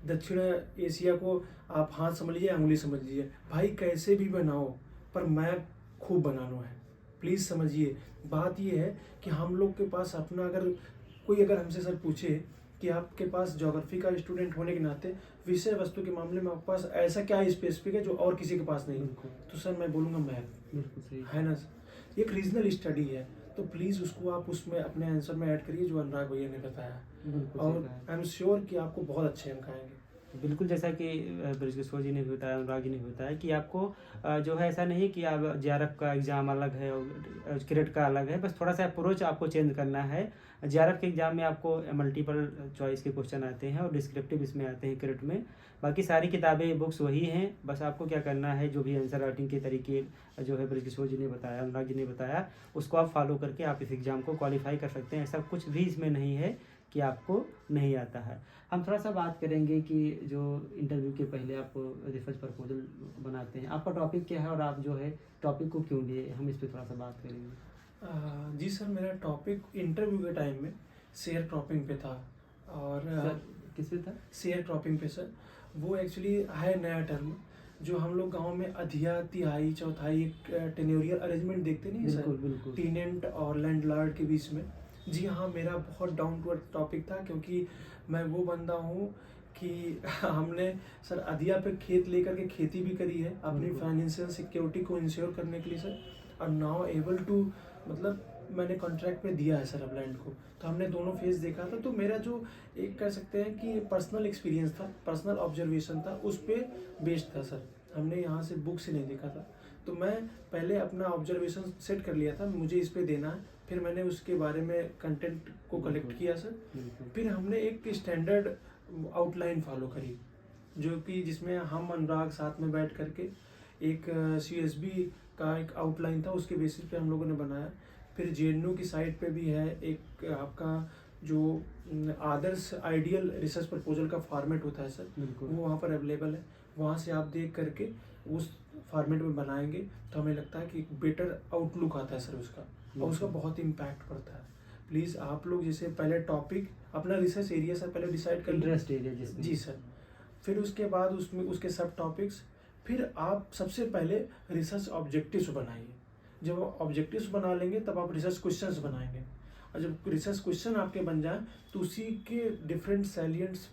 दक्षिण एशिया को आप हाथ समझ लीजिए, उंगली समझ लीजिए, भाई कैसे भी बनाओ, पर मैप खूब बनाना है। प्लीज़ समझिए, बात ये है कि हम लोग के पास अपना, अगर हमसे सर पूछे कि आपके पास ज्योग्राफी का स्टूडेंट होने के नाते विषय वस्तु के मामले में आपके पास ऐसा क्या स्पेसिफिक है जो और किसी के पास नहीं है, तो सर मैं बोलूँगा मैप। बिल्कुल सही है ना, एक रीजनल स्टडी है, तो प्लीज़ उसको आप उसमें अपने आंसर में ऐड करिए, जो अनुराग भैया ने बताया। और आई एम श्योर कि आपको बहुत अच्छे अंक आएंगे। बिल्कुल, जैसा कि ब्रजकिशोर जी ने भी बताया, अनुराग जी ने भी बताया कि आपको जो है ऐसा नहीं कि आप जेआरएफ का एग्ज़ाम अलग है और क्रेडिट का अलग है, बस थोड़ा सा अप्रोच आपको चेंज करना है। जेआरएफ के एग्ज़ाम में आपको मल्टीपल चॉइस के क्वेश्चन आते हैं और डिस्क्रिप्टिव इसमें आते हैं क्रेडिट में। बाकी सारी किताबें, बुक्स वही हैं, बस आपको क्या करना है, जो भी आंसर राइटिंग के तरीके जो है ब्रजकिशोर जी ने बताया, अनुराग जी ने बताया, उसको आप फॉलो करके आप इस एग्ज़ाम को क्वालिफाई कर सकते हैं। ऐसा कुछ भी इसमें नहीं है कि आपको नहीं आता है। हम थोड़ा सा बात करेंगे कि जो इंटरव्यू के पहले आप रिसर्च प्रपोजल बनाते हैं, आपका टॉपिक क्या है और आप जो है टॉपिक को क्यों लिए, हम इस पर थोड़ा सा बात करेंगे। जी सर, मेरा टॉपिक इंटरव्यू के टाइम में शेयर क्रॉपिंग पे था। और सर किस पे था? शेयर क्रॉपिंग पे सर। वो एक्चुअली है नया टर्म, जो हम लोग गांव में अधिया, तिहाई, चौथाई, एक टेन्योरियल अरेंजमेंट देखते नहीं सर, बिल्कुल, टेनेंट और लैंडलॉर्ड के बीच में। जी हाँ, मेरा बहुत डाउन टू अर्थ टॉपिक था, क्योंकि मैं वो बंदा हूँ कि हमने सर अधिया पे खेत लेकर के खेती भी करी है अपनी फाइनेंशियल सिक्योरिटी को इंश्योर करने के लिए सर, और नाउ एबल टू मतलब मैंने कॉन्ट्रैक्ट पे दिया है सर अब लैंड को। तो हमने दोनों फेज देखा था। तो मेरा जो एक कह सकते हैं कि पर्सनल एक्सपीरियंस था, पर्सनल ऑब्जर्वेशन था, उस पर बेस्ड था सर। हमने यहाँ से बुक से नहीं देखा था। तो मैं पहले अपना ऑब्जर्वेशन सेट कर लिया था, मुझे इस पे देना है। फिर मैंने उसके बारे में कंटेंट को कलेक्ट किया सर। फिर हमने एक स्टैंडर्ड आउटलाइन फॉलो करी, जो कि जिसमें हम अनुराग साथ में बैठ करके एक CSB का एक आउटलाइन था, उसके बेसिस पे हम लोगों ने बनाया। फिर JNU की साइट पे भी है एक आपका जो आदर्श आइडियल रिसर्च प्रपोजल का फॉर्मेट होता है सर, वो वहाँ पर अवेलेबल है। वहाँ से आप देख करके उस फॉर्मेट में बनाएंगे तो हमें लगता है कि एक बेटर आउटलुक आता है सर उसका, और उसका बहुत इम्पैक्ट पड़ता है। प्लीज़ आप लोग जैसे पहले टॉपिक अपना रिसर्च एरिया सर पहले डिसाइड कर इंटरेस्ट एरिया जिसमें, जी सर। फिर उसके बाद उसमें उसके सब टॉपिक्स, फिर आप सबसे पहले रिसर्च ऑब्जेक्टिव्स बनाइए। जब ऑब्जेक्टिव्स बना लेंगे तब आप रिसर्च क्वेश्चंस बनाएंगे, और जब रिसर्च क्वेश्चन आपके बन जाए तो उसी के डिफरेंट सैलिएंट्स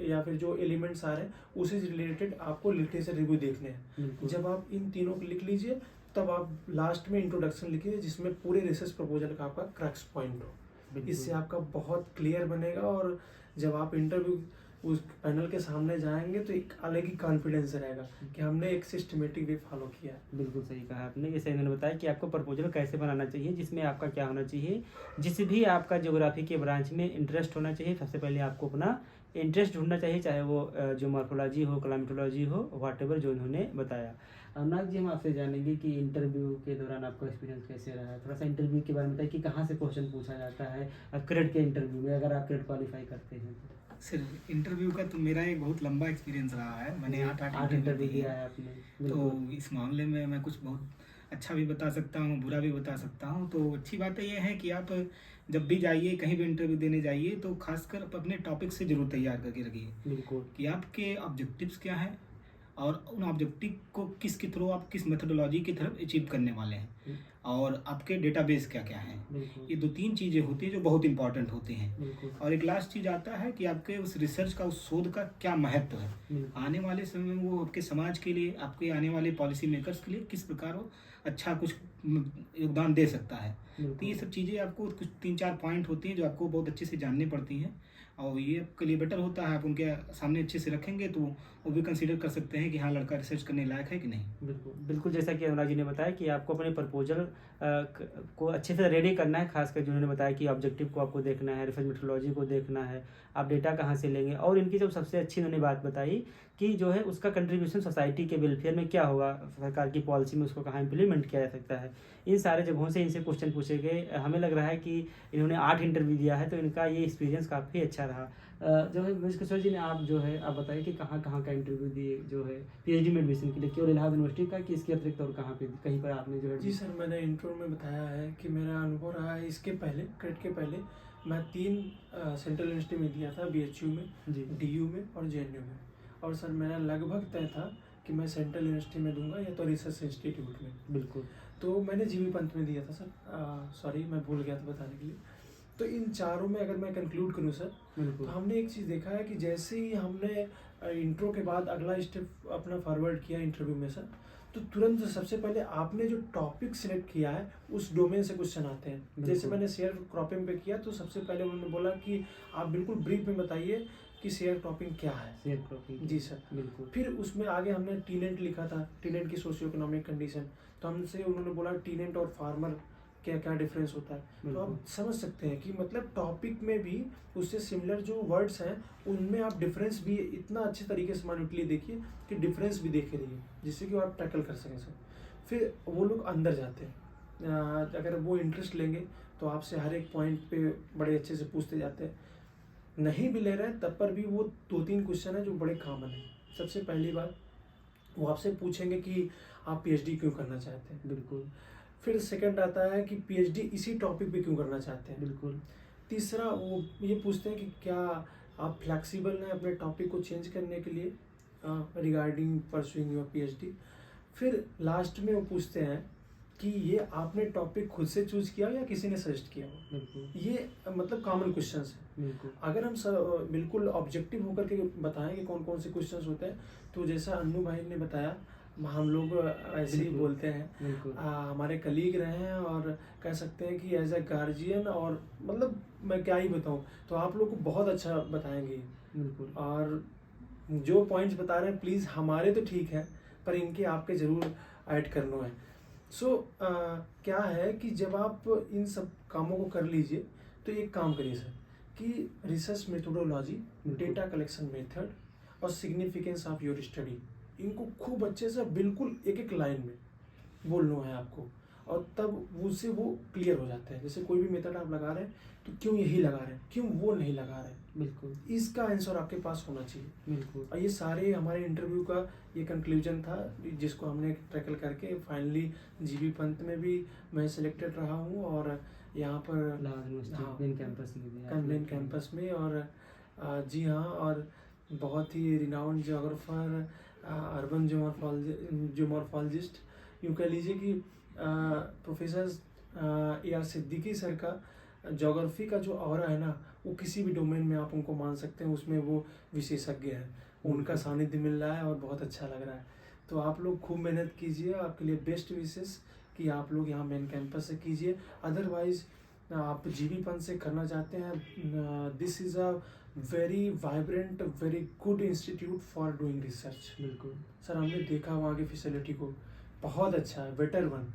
या फिर जो एलिमेंट्स आ रहे हैं उसी से रिलेटेड आपको लिटरेचर रिव्यू देखने हैं। जब आप इन तीनों को लिख लीजिए तब आप लास्ट में इंट्रोडक्शन लिखिए, जिसमें पूरे रिसर्च प्रपोजल का आपका क्रक्स पॉइंट हो। इससे आपका बहुत क्लियर बनेगा, और जब आप इंटरव्यू उस पैनल के सामने जाएंगे तो एक अलग ही कॉन्फिडेंस रहेगा कि हमने एक सिस्टमेटिक वे फॉलो किया। बिल्कुल सही कहा आपने। जैसे इन्होंने बताया कि आपको प्रपोजल कैसे बनाना चाहिए, जिसमें आपका क्या होना चाहिए, जिस भी आपका ज्योग्राफी के ब्रांच में इंटरेस्ट होना चाहिए। सबसे पहले आपको अपना इंटरेस्ट ढूंढना चाहिए, चाहे वो जो मॉर्फोलॉजी हो, क्लाइमेटोलॉजी हो, व्हाटएवर जो इन्होंने बताया। अनुराग जी, हम आपसे जानेंगे कि इंटरव्यू के दौरान आपका एक्सपीरियंस कैसे रहा है। थोड़ा सा इंटरव्यू के बारे में बताइए कि कहाँ से क्वेश्चन पूछा जाता है क्रेड के इंटरव्यू में, अगर आप क्रेड क्वालिफाई करते हैं तो। सिर्फ इंटरव्यू का तो मेरा एक बहुत लंबा एक्सपीरियंस रहा है। मैंने 8 इंटरव्यू दिया है आपने, तो इस मामले में मैं कुछ बहुत अच्छा भी बता सकता हूँ, बुरा भी बता सकता हूँ। तो अच्छी बात यह है कि आप जब भी जाइए, कहीं भी इंटरव्यू देने जाइए, तो खासकर आप अपने टॉपिक से जरूर तैयार करके रखिए। बिल्कुल, कि आपके ऑब्जेक्टिव्स क्या हैं और उन ऑब्जेक्टिव को किसके थ्रू आप किस मेथोडोलॉजी की तरफ अचीव करने वाले हैं, और आपके डेटाबेस क्या क्या हैं। ये 2-3 चीज़ें होती हैं जो बहुत इंपॉर्टेंट होती हैं। और एक लास्ट चीज़ आता है कि आपके उस रिसर्च का, उस शोध का क्या महत्व है आने वाले समय में, वो आपके समाज के लिए, आपके आने वाले पॉलिसी मेकर्स के लिए किस प्रकार वो अच्छा कुछ योगदान दे सकता है। तो ये सब चीज़ें आपको कुछ 3-4 पॉइंट होती हैं जो आपको बहुत अच्छे से जाननी पड़ती हैं, और ये आपके लिए बेटर होता है। आप उनके सामने अच्छे से रखेंगे तो वो भी कंसीडर कर सकते हैं कि हाँ, लड़का रिसर्च करने लायक है कि नहीं। बिल्कुल बिल्कुल। जैसा कि अनुराग जी ने बताया कि आपको अपने प्रपोजल को अच्छे से रेडी करना है। खासकर जिन्होंने बताया कि ऑब्जेक्टिव को आपको देखना है, रिसर्च मेथोडोलॉजी को देखना है, आप डेटा कहाँ से लेंगे, और इनकी जब सबसे अच्छी उन्होंने बात बताई कि जो है उसका कंट्रीब्यूशन सोसाइटी के वेलफेयर में क्या होगा, सरकार की पॉलिसी में उसको कहाँ इम्प्लीमेंट किया जा सकता है। इन सारे जगहों से इनसे क्वेश्चन पूछे गए। हमें लग रहा है कि इन्होंने 8 इंटरव्यू दिया है, तो इनका ये एक्सपीरियंस काफ़ी अच्छा रहा। जो है ब्रज किशोर जी ने, आप जो है आप बताइए कि कहाँ कहाँ का इंटरव्यू दिए जो है PhD में एडमिशन के लिए, केवल इलाहाबाद यूनिवर्सिटी का कि इसके अतिरिक्त और कहाँ पे कहीं पर आपने जो है। जी सर, मैंने इंट्रो में बताया है कि मेरा अनुभव रहा है। इसके पहले क्रेड के पहले मैं 3 सेंट्रल यूनिवर्सिटी में दिया था, BHU में, DU में और JNU में। और सर मेरा लगभग तय था कि मैं सेंट्रल यूनिवर्सिटी में दूंगा या तो रिसर्च इंस्टीट्यूट में। बिल्कुल। तो मैंने GV पंत में दिया था सर, सॉरी मैं भूल गया था बताने के लिए। तो इन चारों में अगर मैं कंक्लूड करूँ सर, तो हमने एक चीज़ देखा है कि जैसे ही हमने इंट्रो के बाद अगला स्टेप अपना फॉरवर्ड किया इंटरव्यू में सर, तो तुरंत सबसे पहले आपने जो टॉपिक सिलेक्ट किया है उस डोमेन से क्वेश्चन आते हैं। जैसे मैंने शेयर क्रॉपिंग पे किया, तो सबसे पहले उन्होंने बोला कि आप बिल्कुल ब्रीफ में बताइए कि शेयर क्रॉपिंग क्या है। शेयर क्रॉपिंग, जी सर, बिल्कुल। फिर उसमें आगे हमने टीनेंट लिखा था, टीनेंट की सोशियो इकोनॉमिक कंडीशन। तो हमसे उन्होंने बोला टीनेंट और फार्मर क्या क्या डिफरेंस होता है। तो आप समझ सकते हैं कि मतलब टॉपिक में भी उससे सिमिलर जो वर्ड्स हैं उनमें आप डिफरेंस भी इतना अच्छे तरीके से माइन्यूटली देखिए कि डिफरेंस भी देखे रहिए, जिससे कि आप टैकल कर सकें सर। फिर वो लोग अंदर जाते हैं, अगर वो इंटरेस्ट लेंगे तो आपसे हर एक पॉइंट पे बड़े अच्छे से पूछते जाते हैं। नहीं भी ले रहे हैं तब पर भी वो 2-3 क्वेश्चन है जो बड़े कॉमन है। सबसे पहली बात वो आपसे पूछेंगे कि आप PhD क्यों करना चाहते हैं। बिल्कुल। फिर सेकंड आता है कि PhD इसी टॉपिक पे क्यों करना चाहते हैं। बिल्कुल। तीसरा वो ये पूछते हैं कि क्या आप फ्लेक्सिबल हैं अपने टॉपिक को चेंज करने के लिए रिगार्डिंग परसुइंग योर PhD। फिर लास्ट में वो पूछते हैं कि ये आपने टॉपिक खुद से चूज किया या किसी ने सजेस्ट किया हो। बिल्कुल ये मतलब कॉमन क्वेश्चंस है। बिल्कुल अगर हम बिल्कुल ऑब्जेक्टिव होकर के बताएं कि कौन कौन से क्वेश्चंस होते हैं, तो जैसा अन्नू भाई ने बताया, हम लोग ऐसे ही बिल्कुल। बोलते हैं। बिल्कुल हमारे कलीग रहे हैं और कह सकते हैं कि एज ए गार्जियन, और मतलब मैं क्या ही बताऊं, तो आप लोग को बहुत अच्छा बताएंगे। बिल्कुल और जो पॉइंट्स बता रहे हैं प्लीज़ हमारे तो ठीक है, पर इनके आपके ज़रूर ऐड करना है। सो क्या है कि जब आप इन सब कामों को कर लीजिए, तो एक काम करिए सर कि research methodology, data collection method और सिग्निफिकेंस ऑफ योर स्टडी, इनको खूब अच्छे से बिल्कुल एक एक लाइन में बोलना है आपको, और तब उससे वो क्लियर हो जाता है। जैसे कोई भी मेथड आप लगा रहे हैं तो क्यों यही लगा रहे हैं, क्यों वो नहीं लगा रहे हैं, बिल्कुल इसका आंसर आपके पास होना चाहिए। बिल्कुल और ये सारे हमारे इंटरव्यू का ये कंक्लूजन था, जिसको हमने टैकल करके फाइनली जीबी पंत में भी मैं सिलेक्टेड रहा हूँ, और यहाँ पर इलाहाबाद यूनिवर्सिटी मेन कैंपस में भी मेन कैंपस में। और जी हाँ, और बहुत ही रिनाउंड जोग्राफर, अर्बन जोमॉर्फोलॉजिस्ट, यूँ कह लीजिए कि professor A R Siddiqui sir का जोग्राफी का जो ऑरा है ना, वो किसी भी डोमेन में आप उनको मान सकते हैं, उसमें वो विशेषज्ञ है। उनका सानिध्य मिल रहा है और बहुत अच्छा लग रहा है। तो आप लोग खूब मेहनत कीजिए, आपके लिए बेस्ट विशेष कि आप लोग यहाँ मेन कैंपस से कीजिए। अदरवाइज आप जीबी पंत से करना चाहते हैं, this is a very vibrant, very good institute for doing research. बिल्कुल सर हमने देखा वहाँ की फैसिलिटी को, बहुत अच्छा है, बेटर वन।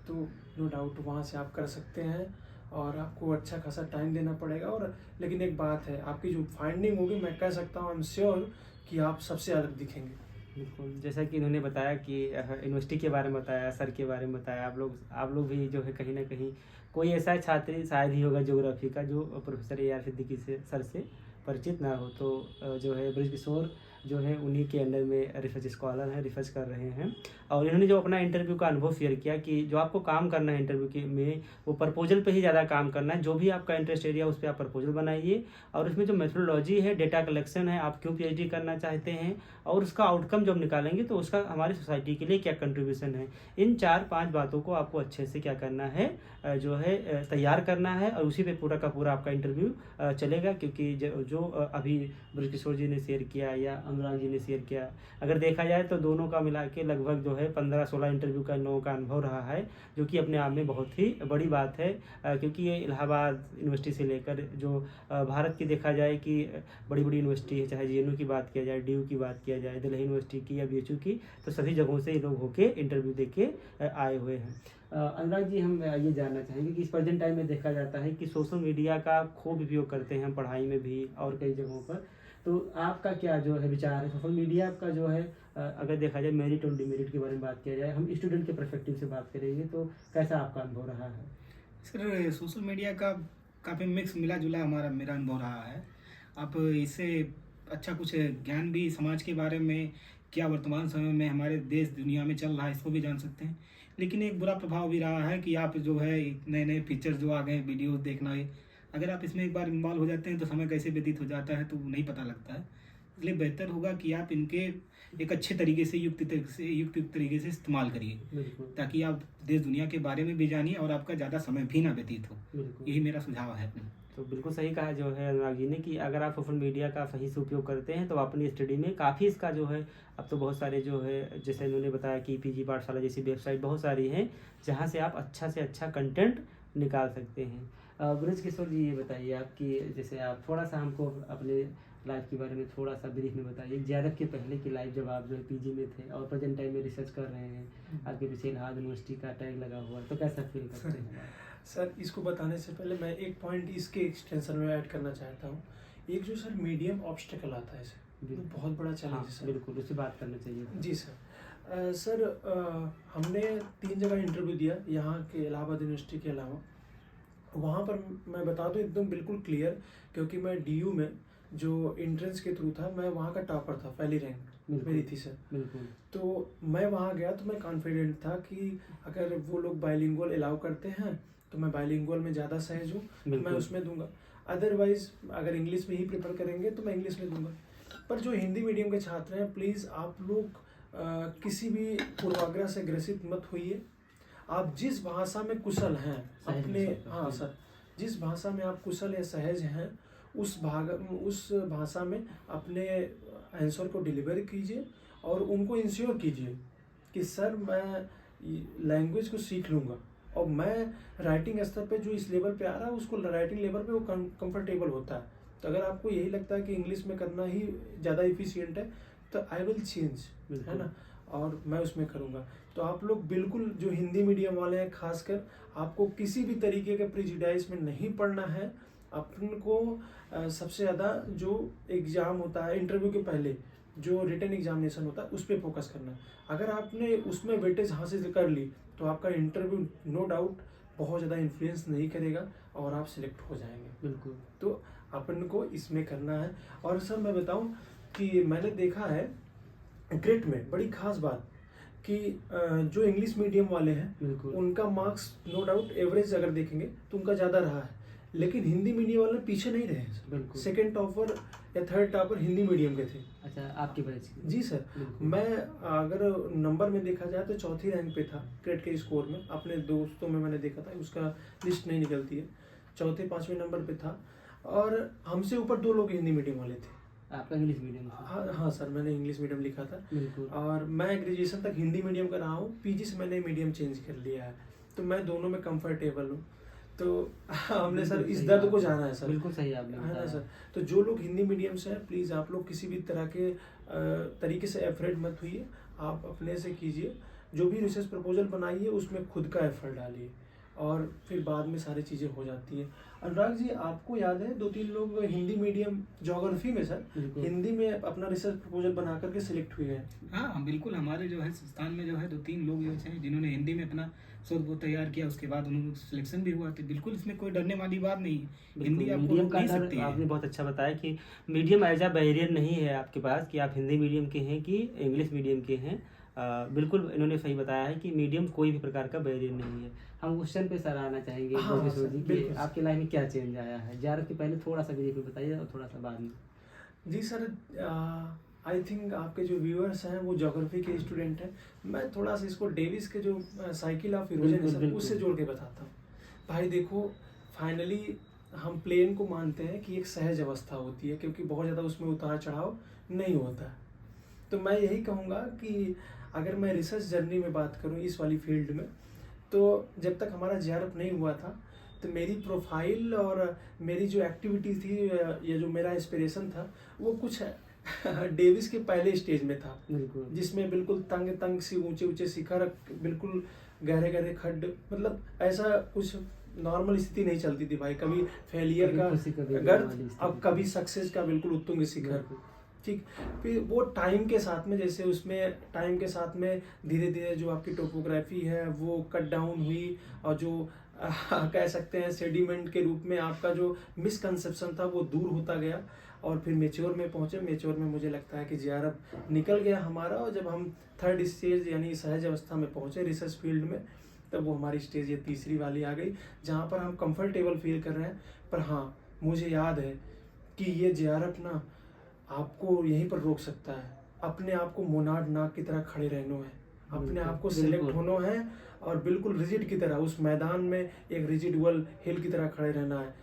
तो नो डाउट वहाँ से आप कर सकते हैं, और आपको अच्छा खासा टाइम देना पड़ेगा। और लेकिन एक बात है, आपकी जो फाइंडिंग होगी, मैं कह सकता हूँ, आई एम श्योर कि आप सबसे अलग दिखेंगे। बिल्कुल। जैसा कि इन्होंने बताया कि यूनिवर्सिटी के बारे में बताया, सर के बारे में बताया, आप लोग भी जो है कहीं ना कहीं कोई ऐसा छात्र शायद ही होगा ज्योग्राफी का जो प्रोफेसर ए आर सिद्दीकी से सर से परिचित ना हो। तो जो है बृजकिशोर जो है उन्हीं के अंडर में रिसर्च स्कॉलर हैं, रिसर्च कर रहे हैं। और इन्होंने जो अपना इंटरव्यू का अनुभव शेयर किया कि जो आपको काम करना है इंटरव्यू के में, वो प्रपोजल पे ही ज़्यादा काम करना है। जो भी आपका इंटरेस्ट एरिया उस पर आप प्रपोजल बनाइए, और उसमें जो मेथोडोलॉजी है, डेटा कलेक्शन है, आप क्यों पीएचडी करना चाहते हैं, और उसका आउटकम जब निकालेंगे तो उसका हमारी सोसाइटी के लिए क्या कंट्रीब्यूशन है, इन 4-5 बातों को आपको अच्छे से क्या करना है, जो है तैयार करना है। और उसी पे पूरा का पूरा आपका इंटरव्यू चलेगा। क्योंकि जो अभी बृजकिशोर जी ने शेयर किया या अनुराग जी ने शेयर किया, अगर देखा जाए तो दोनों का मिला के लगभग जो है 15-16 इंटरव्यू का इन लोगों का अनुभव रहा है, जो कि अपने आप में बहुत ही बड़ी बात है। क्योंकि ये इलाहाबाद यूनिवर्सिटी से लेकर जो भारत की देखा जाए कि बड़ी बड़ी यूनिवर्सिटी है, चाहे जेएनयू की बात किया जाए, डीयू की बात किया जाए, दिल्ली यूनिवर्सिटी की या बीएचयू की, तो सभी जगहों से ये लोग होके इंटरव्यू दे के आए हुए हैं। अनुराग जी, हम ये जानना चाहेंगे कि इस प्रेजेंट टाइम में देखा जाता है कि सोशल मीडिया का खूब उपयोग करते हैं पढ़ाई में भी और कई जगहों पर। तो आपका क्या जो है विचार है सोशल मीडिया का जो है, अगर देखा जाए मेरिट और डिमेरिट के बारे में बात किया जाए, हम स्टूडेंट के पर्सपेक्टिव से बात करेंगे, तो कैसा आपका अनुभव रहा है? सर सोशल मीडिया का काफ़ी मिक्स मिला जुला मेरा अनुभव रहा है। आप इससे अच्छा कुछ ज्ञान भी समाज के बारे में, क्या वर्तमान समय में हमारे देश दुनिया में चल रहा है, इसको भी जान सकते हैं। लेकिन एक बुरा प्रभाव भी रहा है कि आप जो है नए नए फीचर्स जो आ गए हैं, वीडियो देखना है, अगर आप इसमें एक बार इन्वॉल्व हो जाते हैं तो समय कैसे व्यतीत हो जाता है तो नहीं पता लगता है। इसलिए बेहतर होगा कि आप इनके एक अच्छे तरीके से युक्त तरीके से इस्तेमाल करिए, ताकि आप देश दुनिया के बारे में भी जानिए और आपका ज़्यादा समय भी ना व्यतीत हो। यही मेरा सुझाव है। तो बिल्कुल सही कहा जो है अनुराग जी ने कि अगर आप सोशल मीडिया का सही से उपयोग करते हैं तो अपनी स्टडी में काफ़ी इसका जो है, अब तो बहुत सारे जो है जैसे उन्होंने बताया कि पीजी पाठशाला जैसी वेबसाइट बहुत सारी हैं जहाँ से आप अच्छा से अच्छा कंटेंट निकाल सकते हैं। बृजकिशोर जी, ये बताइए आपकी, जैसे आप थोड़ा सा हमको अपने लाइफ के बारे में थोड़ा सा ब्रीफ में बताइए। जेआरएफ के पहले की लाइफ जब आप जो है पीजी में थे और प्रेजेंट टाइम में रिसर्च कर रहे हैं, आपके पीछे इलाहाबाद यूनिवर्सिटी का टैग लगा हुआ है, तो कैसा फील करते हैं? सर इसको बताने से पहले मैं एक पॉइंट इसके एक्सटेंशन में ऐड करना चाहता हूँ। एक जो सर मीडियम ऑब्स्टेकल आता है सर, वो बहुत बड़ा चैलेंज है सर। बिल्कुल, उससे बात करना चाहिए। जी सर। सर हमने 3 जगह इंटरव्यू दिया यहाँ के इलाहाबाद यूनिवर्सिटी के अलावा। वहाँ पर मैं बता दूँ एकदम बिल्कुल क्लियर, क्योंकि मैं डीयू में जो एंट्रेंस के थ्रू था, मैं वहाँ का टॉपर था, पहली रैंक मेरी थी सर। बिल्कुल। तो मैं वहाँ गया तो मैं कॉन्फिडेंट था कि अगर वो लोग बाइलिंगुअल अलाउ करते हैं तो मैं बाइलिंगुअल में ज़्यादा सहज हूँ, मैं उसमें दूंगा। अदरवाइज अगर इंग्लिश में ही प्रेफर करेंगे तो मैं इंग्लिश में दूंगा। पर जो हिंदी मीडियम के छात्र हैं, प्लीज़ आप लोग किसी भी पूर्वाग्रह से ग्रसित मत होइए। आप जिस भाषा में कुशल हैं सहज अपने, भाषा, हाँ सर, जिस भाषा में आप कुशल या सहज हैं उस भाषा में अपने आंसर को डिलीवर कीजिए और उनको इंश्योर कीजिए कि सर मैं लैंग्वेज को सीख लूँगा और मैं राइटिंग स्तर पे जो इस लेवल पे आ रहा है उसको राइटिंग लेवल पे वो कंफर्टेबल होता है। तो अगर आपको यही लगता है कि इंग्लिश में करना ही ज़्यादा इफिशियंट है तो आई विल चेंज, है ना, और मैं उसमें करूँगा। तो आप लोग बिल्कुल जो हिंदी मीडियम वाले हैं खासकर, आपको किसी भी तरीके के प्रेजुडिस में नहीं पढ़ना है। अपन को सबसे ज़्यादा जो एग्ज़ाम होता है इंटरव्यू के पहले जो रिटन एग्जामिनेशन होता है उस पर फोकस करना है। अगर आपने उसमें वेटेज हासिल कर ली तो आपका इंटरव्यू नो डाउट बहुत ज़्यादा इन्फ्लुएंस नहीं करेगा और आप सिलेक्ट हो जाएंगे। बिल्कुल। तो अपन को इसमें करना है। और सर मैं बताऊं कि मैंने देखा है ग्रेट में बड़ी खास बात कि जो इंग्लिश मीडियम वाले हैं उनका मार्क्स नो डाउट एवरेज अगर देखेंगे तो उनका ज़्यादा रहा है, लेकिन हिंदी मीडियम वाले पीछे नहीं रहे हैं। बिल्कुल। सेकेंड टॉपर या थर्ड टॉपर हिंदी मीडियम के थे। अच्छा, आपकी बैच की? जी सर, मैं अगर नंबर में देखा जाए तो चौथी रैंक पे था क्रेट के स्कोर में। अपने दोस्तों में मैंने देखा था, उसका लिस्ट नहीं निकलती है, चौथे पाँचवें नंबर पे था और हमसे ऊपर 2 लोग हिंदी मीडियम वाले थे। आपका इंग्लिश मीडियम था? हाँ हाँ सर, मैंने इंग्लिश मीडियम लिखा था। बिल्कुल। और मैं ग्रेजुएशन तक हिंदी मीडियम का रहा हूँ, पीजी से मैंने मीडियम चेंज कर लिया है, तो मैं दोनों में कंफर्टेबल हूँ। तो हमने सर इस दर्द को जाना है सर। बिल्कुल सही आपने है ना बताया सर। तो जो लोग हिंदी मीडियम से हैं प्लीज़ आप लोग किसी भी तरह के तरीके से एफर्ट मत हुई, आप अपने से कीजिए। जो भी रिसर्च प्रपोजल बनाइए उसमें खुद का एफर्ट डालिए और फिर बाद में सारी चीज़ें हो जाती हैं। अनुराग जी, आपको याद है 2-3 लोग हिंदी मीडियम ज्योग्राफी में सर हिंदी में अपना रिसर्च प्रपोजल बना करके सिलेक्ट हुए हैं? हाँ बिल्कुल, हमारे जो है संस्थान में जो है 2-3 लोग जो हैं जिन्होंने हिंदी में अपना शोध वो तैयार किया, उसके बाद उन्होंने सिलेक्शन भी हुआ। तो बिल्कुल इसमें कोई डरने वाली बात नहीं है। हिंदी आपको मीडियम रोक का नहीं डर सकती है। आपने बहुत अच्छा बताया कि मीडियम एज अ बैरियर नहीं है आपके पास कि आप हिंदी मीडियम के हैं कि इंग्लिश मीडियम के हैं। बिल्कुल इन्होंने सही बताया है कि मीडियम कोई भी प्रकार का बैरियर नहीं है। हम क्वेश्चन पे सर आना चाहेंगे प्रोफेसर जी कि आपकी लाइफ में क्या चेंज आया है। JRF के पहले थोड़ा सा ब्रीफ में बताइए और थोड़ा सा बाद में। जी सर, आई थिंक आपके जो व्यूअर्स हैं वो ज्योग्राफी के स्टूडेंट हैं। मैं थोड़ा सा इसको डेविस के जो साइकिल ऑफ इरोजन है सर उससे जोड़ के बताता हूँ। भाई देखो, फाइनली हम प्लेन को मानते हैं कि एक सहज अवस्था होती है क्योंकि बहुत ज़्यादा उसमें उतार चढ़ाव नहीं होता है। तो मैं यही कहूँगा कि अगर मैं रिसर्च जर्नी में बात करूँ इस वाली फील्ड में, तो जब तक हमारा JRF नहीं हुआ था तो मेरी प्रोफाइल और मेरी जो एक्टिविटी थी या जो मेरा इंस्पिरेशन था वो कुछ डेविस के पहले स्टेज में था, जिसमें बिल्कुल तंग तंग सी ऊंचे ऊंचे शिखर, बिल्कुल गहरे गहरे खड्ड, मतलब ऐसा कुछ नॉर्मल स्थिति नहीं चलती थी भाई। कभी फेलियर का गर्त, अब कभी सक्सेस का बिल्कुल उत्तुंग शिखर। ठीक, फिर वो टाइम के साथ में, जैसे उसमें टाइम के साथ में धीरे धीरे जो आपकी टोपोग्राफी है वो कट डाउन हुई और जो कह सकते हैं सेडिमेंट के रूप में आपका जो मिसकंसेप्शन था वो दूर होता गया और फिर मेच्योर में पहुंचे। मेच्योर में मुझे लगता है कि JRF निकल गया हमारा, और जब हम थर्ड स्टेज यानी सहज अवस्था में पहुंचे रिसर्च फील्ड में, तब वो हमारी स्टेज ये तीसरी वाली आ गई जहाँ पर हम कंफर्टेबल फील कर रहे हैं। पर हाँ, मुझे याद है कि ये JRF ना आपको यहीं पर रोक सकता है। अपने आप को मोनार्ड नाग की तरह खड़े रहना है, अपने आप को सिलेक्ट होना है और बिल्कुल रिजिड की तरह उस मैदान में एक रिजिडुअल हिल की तरह खड़े रहना है।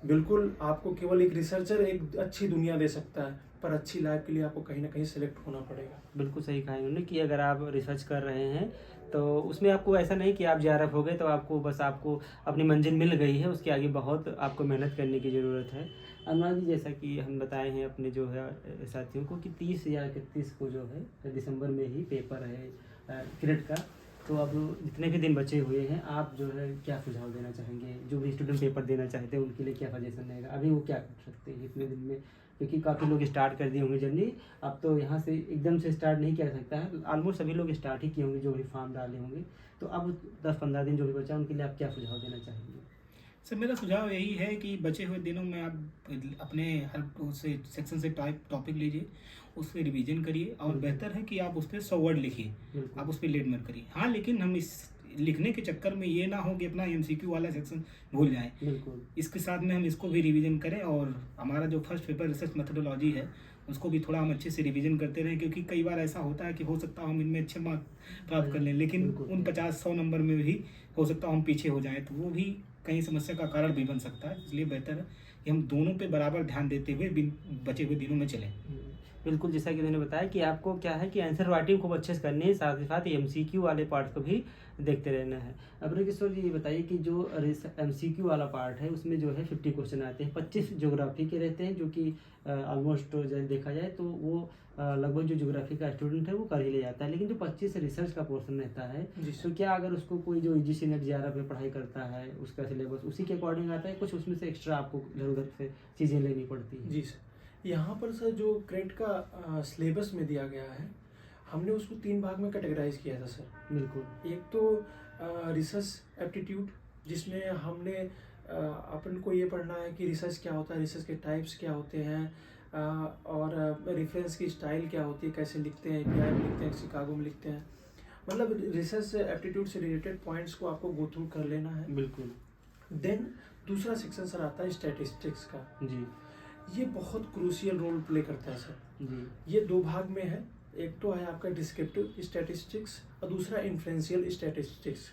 बिल्कुल आपको केवल एक रिसर्चर एक अच्छी दुनिया दे सकता है, पर अच्छी लाइफ के लिए आपको कहीं ना कहीं सिलेक्ट होना पड़ेगा। बिल्कुल सही कहा उन्होंने कि अगर आप रिसर्च कर रहे हैं तो उसमें आपको ऐसा नहीं कि आप JRF हो गए तो आपको बस आपको अपनी मंजिल मिल गई है, उसके आगे बहुत आपको मेहनत करने की ज़रूरत है। अनुराग जी, जैसा कि हम बताए हैं अपने जो है साथियों को कि 30 या 31 को जो है दिसंबर में ही पेपर है क्रेट का, तो अब जितने भी दिन बचे हुए हैं आप जो है क्या सुझाव देना चाहेंगे? जो भी स्टूडेंट पेपर देना चाहते हैं उनके लिए क्या सजेशन रहेगा? अभी वो क्या कर सकते हैं इतने दिन में, क्योंकि काफ़ी लोग स्टार्ट कर दिए होंगे जर्नी। अब तो यहाँ से एकदम से स्टार्ट नहीं किया सकता है, ऑलमोस्ट सभी लोग स्टार्ट ही किए होंगे जो भी फॉर्म डाले होंगे। तो अब 10-15 दिन जो भी बचा उनके लिए आप क्या सुझाव देना चाहेंगे? सर मेरा सुझाव यही है कि बचे हुए दिनों में आप अपने हर से सेक्शन से टॉपिक लीजिए, उस पर रिवीजन करिए और बेहतर है कि आप उस पर 100 वर्ड लिखिए, आप उस पर लेट मत करिए। हाँ, लेकिन हम इस लिखने के चक्कर में ये ना हो कि अपना MCQ वाला सेक्शन भूल जाएं। इसके साथ में हम इसको भी रिवीजन करें और हमारा जो फर्स्ट पेपर रिसर्च मेथोडोलॉजी है उसको भी थोड़ा हम अच्छे से रिवीजन करते रहें, क्योंकि कई बार ऐसा होता है कि हो सकता है हम इनमें अच्छे मार्क प्राप्त कर लें, लेकिन उन 50-100 नंबर में भी हो सकता है हम पीछे हो जाएं, तो वो भी कहीं समस्या का कारण भी बन सकता है। इसलिए बेहतर है कि हम दोनों पे बराबर ध्यान देते हुए बचे हुए दिनों में चलें। बिल्कुल, जैसा कि उन्होंने बताया कि आपको क्या है कि आंसर राइटिंग खूब अच्छे से करनी है, साथ ही साथ एमसीक्यू वाले पार्ट को भी देखते रहना है। अब किशोर जी ये बताइए कि जो एमसीक्यू वाला पार्ट है उसमें जो है 50 क्वेश्चन आते हैं, 25 ज्योग्राफी के रहते हैं, जो कि ऑलमोस्ट देखा जाए तो वो लगभग जो ज्योग्राफी का स्टूडेंट है वो कर ही ले जाता है। लेकिन जो 25 रिसर्च का पोर्शन रहता है, तो क्या अगर उसको कोई जो यूजीसी नेट 11 पे पढ़ाई करता है उसका सिलेबस उसी के अकॉर्डिंग आता है, कुछ उसमें से एक्स्ट्रा आपको इधर उधर से चीज़ें लेनी पड़ती है? जी सर, यहाँ पर सर जो क्रेट का सिलेबस में दिया गया है, हमने उसको 3 भाग में कैटेगराइज किया था सर। बिल्कुल। एक तो रिसर्च एप्टीट्यूड, जिसमें हमने अपन को ये पढ़ना है कि रिसर्च क्या होता है, रिसर्च के टाइप्स क्या होते हैं, और रेफरेंस की स्टाइल क्या होती है, कैसे लिखते हैं, एपीआई में लिखते हैं, शिकागो में लिखते हैं, मतलब रिसर्च एप्टीट्यूड से रिलेटेड पॉइंट्स को आपको गो थ्रू कर लेना है। बिल्कुल। देन दूसरा सेक्शन सर आता है स्टैटिस्टिक्स का। जी ये बहुत क्रूशियल रोल प्ले करता है सर। जी। ये 2 भाग में है, एक तो है आपका डिस्क्रिप्टिव स्टैटिस्टिक्स और दूसरा इन्फ्लुएंशियल स्टैटिस्टिक्स।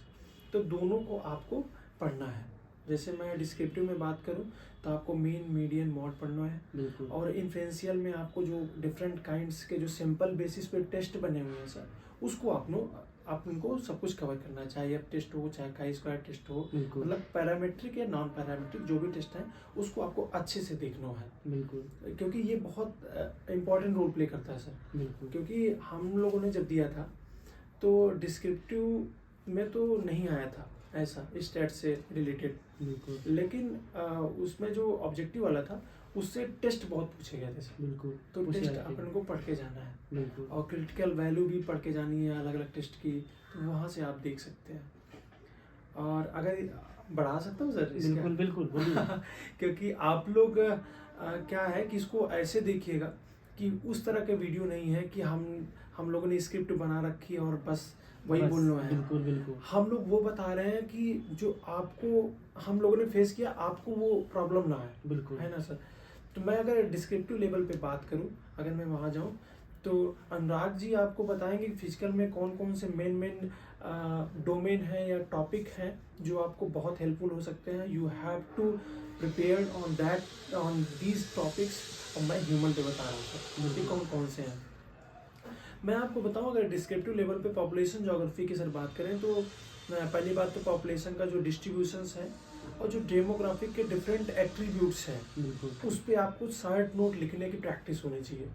तो दोनों को आपको पढ़ना है। जैसे मैं डिस्क्रिप्टिव में बात करूं तो आपको मीन, मीडियन, मॉड पढ़ना है। बिल्कुल। और इन्फ्लुएंशियल में आपको जो डिफरेंट काइंड्स के जो सिंपल बेसिस पे टेस्ट बने हुए हैं सर, उसको आप उनको सब कुछ कवर करना है, चाहे अब टेस्ट हो, चाहे काई स्क्वायर टेस्ट हो, मतलब पैरामेट्रिक या नॉन पैरामेट्रिक जो भी टेस्ट है उसको आपको अच्छे से देखना है। बिल्कुल। क्योंकि ये बहुत इंपॉर्टेंट रोल प्ले करता है सर। बिल्कुल। क्योंकि हम लोगों ने जब दिया था तो डिस्क्रिप्टिव में तो नहीं आया था ऐसा स्टैट से रिलेटेड, बिल्कुल। लेकिन उसमें जो ऑब्जेक्टिव वाला था उससे टेस्ट बहुत पूछे गए थे सर। बिल्कुल। तो टेस्ट अपन को पढ़ के जाना है। बिल्कुल। और क्रिटिकल वैल्यू भी पढ़ के जानी है अलग अलग टेस्ट की, तो वहाँ से आप देख सकते हैं। और अगर बढ़ा सकता हूँ सर इसका? बिल्कुल बिल्कुल बोलिए। क्योंकि आप लोग क्या है कि इसको ऐसे देखिएगा कि उस तरह के वीडियो नहीं है कि हम लोगों ने स्क्रिप्ट बना रखी है और बस वही बोलना है। बिल्कुल बिल्कुल। हम लोग वो बता रहे हैं कि जो आपको हम लोगों ने फेस किया, आपको वो प्रॉब्लम ना है। बिल्कुल। है ना सर? तो मैं अगर डिस्क्रिप्टिव लेवल पे बात करूं, अगर मैं वहाँ जाऊं तो अनुराग जी आपको बताएंगे कि फिजिकल में कौन कौन से मेन डोमेन है या टॉपिक हैं जो आपको बहुत हेल्पफुल हो सकते हैं। You have to prepare on these topics. और मैं ह्यूमन पे बता रहा हूँ सर कि कौन कौन से हैं। मैं आपको बताऊं, अगर डिस्क्रिप्टिव लेवल पे पॉपुलेशन ज्योग्राफी की सर बात करें तो पहली बात तो पॉपुलेशन का जो डिस्ट्रीब्यूशंस है और जो डेमोग्राफिक के डिफरेंट एट्रीब्यूट्स हैं, उस पर आपको शॉर्ट नोट लिखने की प्रैक्टिस होनी चाहिए।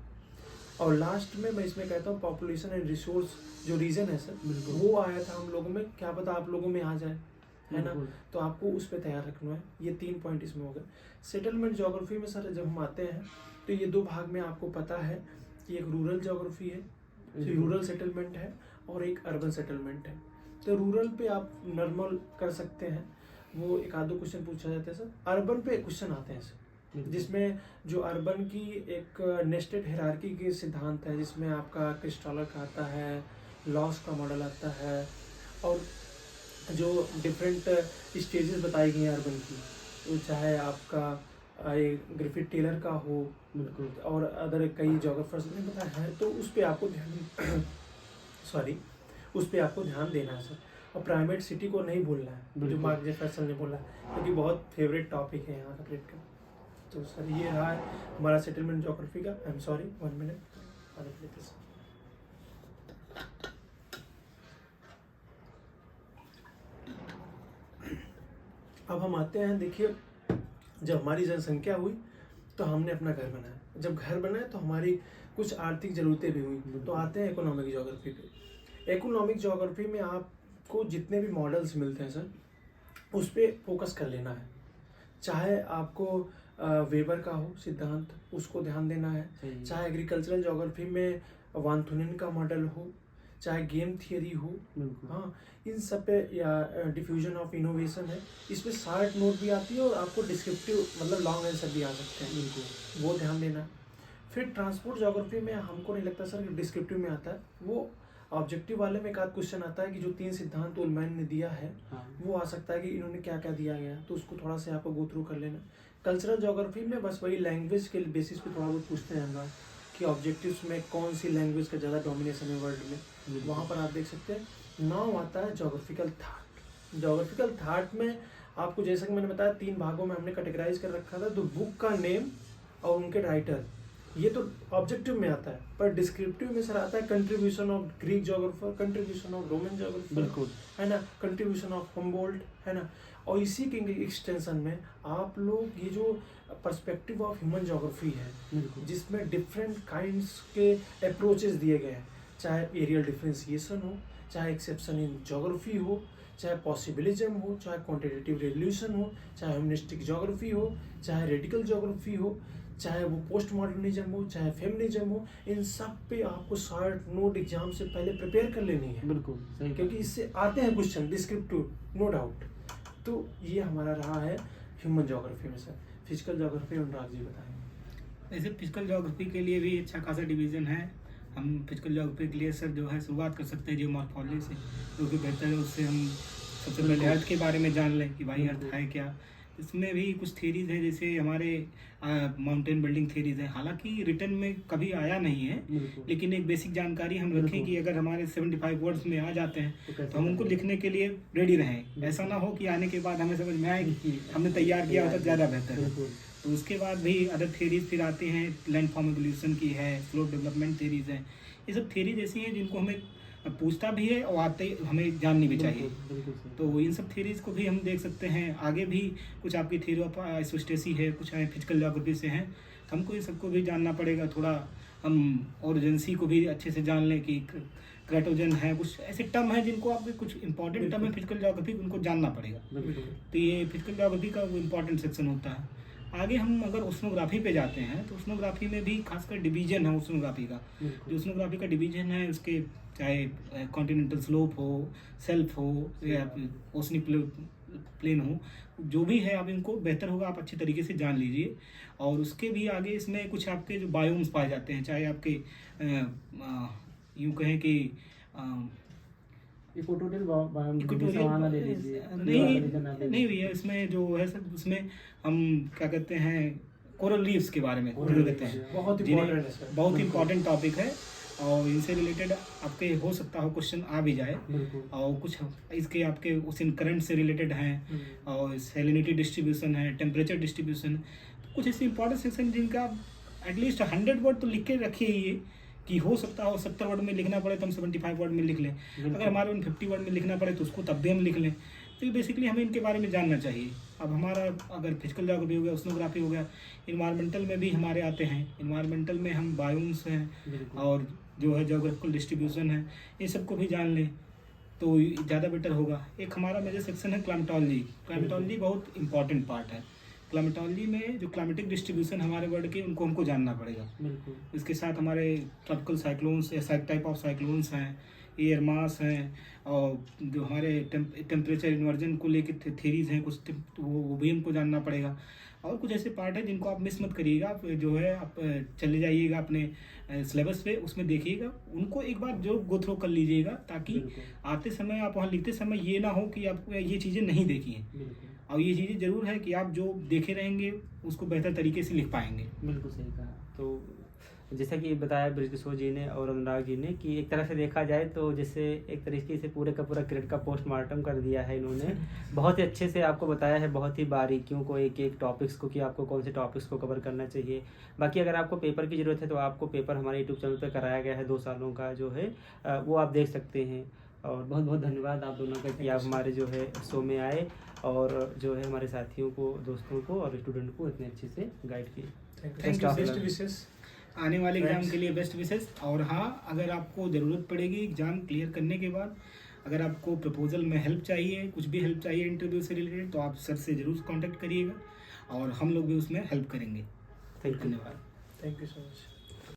और लास्ट में मैं इसमें कहता हूँ पॉपुलेशन एंड रिसोर्स जो रीजन है सर, वो आया था हम लोगों में, क्या पता आप लोगों में आ जाए, है ना? तो आपको उस पर तैयार रखना है। ये 3 पॉइंट इसमें हो गए। सेटलमेंट ज्योग्राफी में सर जब हम आते हैं तो ये 2 भाग में आपको पता है कि एक रूरल ज्योग्राफी है, रूरल सेटलमेंट है, और एक अर्बन सेटलमेंट है। तो रूरल पे आप नॉर्मल कर सकते हैं, वो 1-2 क्वेश्चन पूछा जाता है सर। अर्बन पे क्वेश्चन आते हैं सर, जिसमें जो अर्बन की एक नेस्टेड हायरार्की के सिद्धांत है, जिसमें आपका क्रिस्टॉलर का आता है, लॉस का मॉडल आता है, और जो डिफरेंट स्टेजेस बताई गई हैं अर्बन की, तो चाहे आपका ग्रिफिथ टेलर का हो, बिल्कुल, और अदर कई जोग्राफर्स ने बताया है, तो उस पर आपको ध्यान उस पर आपको ध्यान देना है सर। और प्राइमेट सिटी को नहीं भूलना है, जो मार्क जेफरसन ने बोला है, क्योंकि बहुत फेवरेट टॉपिक है यहाँ का क्रिकेट का। तो सर ये रहा है हमारा सेटलमेंट ज्योग्राफी का। I am sorry, 1 minute. अब हम आते हैं, देखिए जब हमारी जनसंख्या हुई तो हमने अपना घर बनाया। जब घर बनाया तो हमारी कुछ आर्थिक ज़रूरतें भी हुई। तो आते हैं इकोनॉमिक ज्योग्राफी पे। इकोनॉमिक ज्योग्राफी में आपको जितने भी मॉडल्स मिलते हैं सर, उस पर फोकस कर लेना है। चाहे आपको वेबर का हो सिद्धांत, उसको ध्यान देना है, चाहे एग्रीकल्चरल ज्योग्राफी में वानथुनेन का मॉडल हो, चाहे गेम थियरी हो, हाँ, इन सब पे, या डिफ्यूजन ऑफ इनोवेशन है, इसमें शॉर्ट नोट भी आती है और आपको डिस्क्रिप्टिव मतलब लॉन्ग आंसर भी आ सकते हैं, वो ध्यान देना। फिर ट्रांसपोर्ट ज्योग्राफी में हमको नहीं लगता सर कि डिस्क्रिप्टिव में आता है, वो ऑब्जेक्टिव वाले में एक आध क्वेश्चन आता है कि जो 3 सिद्धांत उलमैन ने दिया है, वो आ सकता है कि इन्होंने क्या क्या दिया गया, तो उसको थोड़ा सा आपको गो थ्रू कर लेना। कल्चरल ज्योग्राफी में बस वही लैंग्वेज के बेसिस पे थोड़ा बहुत पूछते हैं हम, कि ऑब्जेक्टिव्स में कौन सी लैंग्वेज का ज़्यादा डोमिनेशन है वर्ल्ड में, वहाँ पर आप देख सकते हैं। नाउ आता है जोग्राफिकल थाट। जोग्राफिकल थाट में आपको जैसा कि मैंने बताया 3 भागों में हमने कैटेगराइज कर रखा था। तो बुक का नेम और उनके राइटर, ये तो ऑब्जेक्टिव में आता है, पर डिस्क्रिप्टिव में सर आता है contribution of Greek geographer, contribution of Roman geographer, बिल्कुल है ना, कंट्रीब्यूशन ऑफ हम्बोल्ट, है ना। और इसी के एक्सटेंशन में आप लोग ये जो पर्सपेक्टिव ऑफ ह्यूमन जोग्राफी है, जिसमें डिफरेंट काइंड्स के अप्रोचेस दिए गए हैं, चाहे एरियल डिफरेंशिएशन हो, चाहे एक्सेप्शन इन जोग्राफी हो, चाहे पॉसिबिलिज्म हो, चाहे क्वांटिटेटिव रेवोल्यूशन हो, चाहे ह्यूमनिस्टिक जोग्राफी हो, चाहे रेडिकल जोग्राफी हो, चाहे वो पोस्ट मॉडर्निज्म हो, चाहे फेमिनिज्म हो, इन सब पे आपको शॉर्ट नोट एग्जाम से पहले प्रिपेयर कर लेनी है। बिल्कुल सही, क्योंकि इससे आते हैं क्वेश्चन डिस्क्रिप्टिव, नो डाउट। तो ये हमारा रहा है ह्यूमन जोग्राफी में sir. Physical geography Anurag ji बताएं। ऐसे फिजिकल जोग्राफी के लिए भी अच्छा खासा डिवीजन है। हम फिजिकल जोग्राफी के लिए सर जो है शुरुआत कर सकते हैं जियोमॉर्फोलॉजी से, जो कि बेहतर है। उससे हम सबसे पहले अर्थ के बारे में जान लें कि भाई अर्थ है क्या। इसमें भी कुछ थेरीज हैं, जैसे हमारे माउंटेन बिल्डिंग थेरीज हैं। हालांकि रिटर्न में कभी आया नहीं है, लेकिन एक बेसिक जानकारी हम रखें कि अगर हमारे 75 वर्ड्स में आ जाते हैं तो हम उनको लिखने के लिए रेडी रहें। ऐसा ना हो कि आने के बाद हमें समझ में आए कि हमने तैयार किया होता ज़्यादा बेहतर है। तो उसके बाद भी अदर थेरीज फिर आते हैं, लैंड फॉर्म एवोल्यूशन की है, स्लोप डेवलपमेंट थेरीज हैं। ये सब थेरीज ऐसी हैं जिनको हमें पूछता भी है और आते हमें जाननी भी चाहिए। तो इन सब थ्योरीज को भी हम देख सकते हैं। आगे भी कुछ आपकी थ्योरी ऑफ आइसोस्टेसी है, कुछ फिजिकल ज्योग्राफी से हैं, तो हमको इन सबको भी जानना पड़ेगा। थोड़ा हम ओरिजेंसी को भी अच्छे से जान लें कि क्रेटोजन है, कुछ ऐसे टर्म है जिनको आपके कुछ इंपॉर्टेंट टर्म है फिजिकल ज्योग्राफी, उनको जानना पड़ेगा। तो ये फिजिकल ज्योग्राफी का इम्पॉर्टेंट सेक्शन होता है। आगे हम अगर ओशनोग्राफी पे जाते हैं तो ओशनोग्राफी में भी खासकर डिवीजन है ओशनोग्राफी का। जो ओशनोग्राफी का डिवीजन है, उसके चाहे कॉन्टिनेंटल स्लोप हो, सेल्फ हो या ओशनिक प्लेन हो, जो भी है आप इनको बेहतर होगा आप अच्छे तरीके से जान लीजिए। और उसके भी आगे इसमें कुछ आपके जो बायोम्स पाए जाते हैं, चाहे आपके यूँ कहें कि नहीं भैया, इसमें जो है सर, उसमें हम क्या कहते हैं कोरल रीफ्स के बारे में कहते हैं, बहुत इंपॉर्टेंट टॉपिक है। और इनसे रिलेटेड आपके हो सकता हो क्वेश्चन आ भी जाए। और कुछ इसके आपके ओशन करंट से रिलेटेड हैं, और सैलिनिटी डिस्ट्रीब्यूशन है, टेम्परेचर डिस्ट्रीब्यूशन, कुछ ऐसे इंपॉर्टेंट सेक्शन जिनका एटलीस्ट 100 वर्ड तो लिख के रखिए ही, कि हो सकता हो 70 वर्ड में लिखना पड़े तो हम 75 वर्ड में लिख लें, अगर हमारे 50 वर्ड में लिखना पड़े तो उसको तब भी हम लिख लें। तो बेसिकली हमें इनके बारे में जानना चाहिए। अब हमारा अगर फिजिकल ज्योग्राफी हो गया, ओशनोग्राफी हो गया, इन्वायरमेंटल में भी हमारे आते हैं। इन्वायरमेंटल में हम बायोम्स हैं और जो है ज्योग्राफिकल डिस्ट्रीब्यूशन है, ये सबको भी जान लें तो ज़्यादा बेटर होगा। एक हमारा मेजर सेक्शन है क्लाइमेटोलॉजी। क्लाइमेटोलॉजी बहुत इंपॉर्टेंट पार्ट है। क्लाइमेटोलॉजी में जो क्लाइमेटिक डिस्ट्रीब्यूशन हमारे वर्ल्ड के, उनको हमको जानना पड़ेगा। इसके साथ हमारे ट्रॉपिकल साइक्लोन्स या टाइप ऑफ साइक्लोन्स हैं, एयर मास हैं, और जो हमारे टेम्परेचर इन्वर्जन को लेकर थेरीज हैं कुछ, वो भी हमको जानना पड़ेगा। और कुछ ऐसे पार्ट है जिनको आप मिस मत करिएगा। आप जो है आप चले जाइएगा अपने सिलेबस पे, उसमें देखिएगा, उनको एक बार जो गो थ्रू कर लीजिएगा, ताकि आते समय आप वहाँ लिखते समय ये ना हो कि आप ये चीज़ें नहीं देखी हैं। और ये चीज़ें ज़रूर है कि आप जो देखे रहेंगे उसको बेहतर तरीके से लिख पाएंगे। बिल्कुल सही कहा। तो जैसा कि बताया बृजकिशोर जी ने और अनुराग जी ने कि एक तरह से देखा जाए तो जैसे एक तरीके से पूरे का पूरा क्रिकेट का पोस्टमार्टम कर दिया है इन्होंने। बहुत ही अच्छे से आपको बताया है, बहुत ही बारीकियों को, एक एक टॉपिक्स को, कि आपको कौन से टॉपिक्स को कवर करना चाहिए। बाकी अगर आपको पेपर की ज़रूरत है तो आपको पेपर हमारे यूट्यूब चैनल पर कराया गया है 2 सालों का जो है, वो आप देख सकते हैं। और बहुत बहुत धन्यवाद आप दोनों का कि आप हमारे जो है शो में आए और जो है हमारे साथियों को, दोस्तों को और स्टूडेंट को इतने अच्छे से गाइड किए। Thank you. बेस्ट विशेस आने वाले एग्ज़ाम के लिए, बेस्ट विशेस। और हाँ, अगर आपको ज़रूरत पड़ेगी एग्ज़ाम क्लियर करने के बाद, अगर आपको प्रपोजल में हेल्प चाहिए, कुछ भी हेल्प चाहिए इंटरव्यू से रिलेटेड, तो आप सर से ज़रूर कांटेक्ट करिएगा और हम लोग भी उसमें हेल्प करेंगे। धन्यवाद। Thank you so much.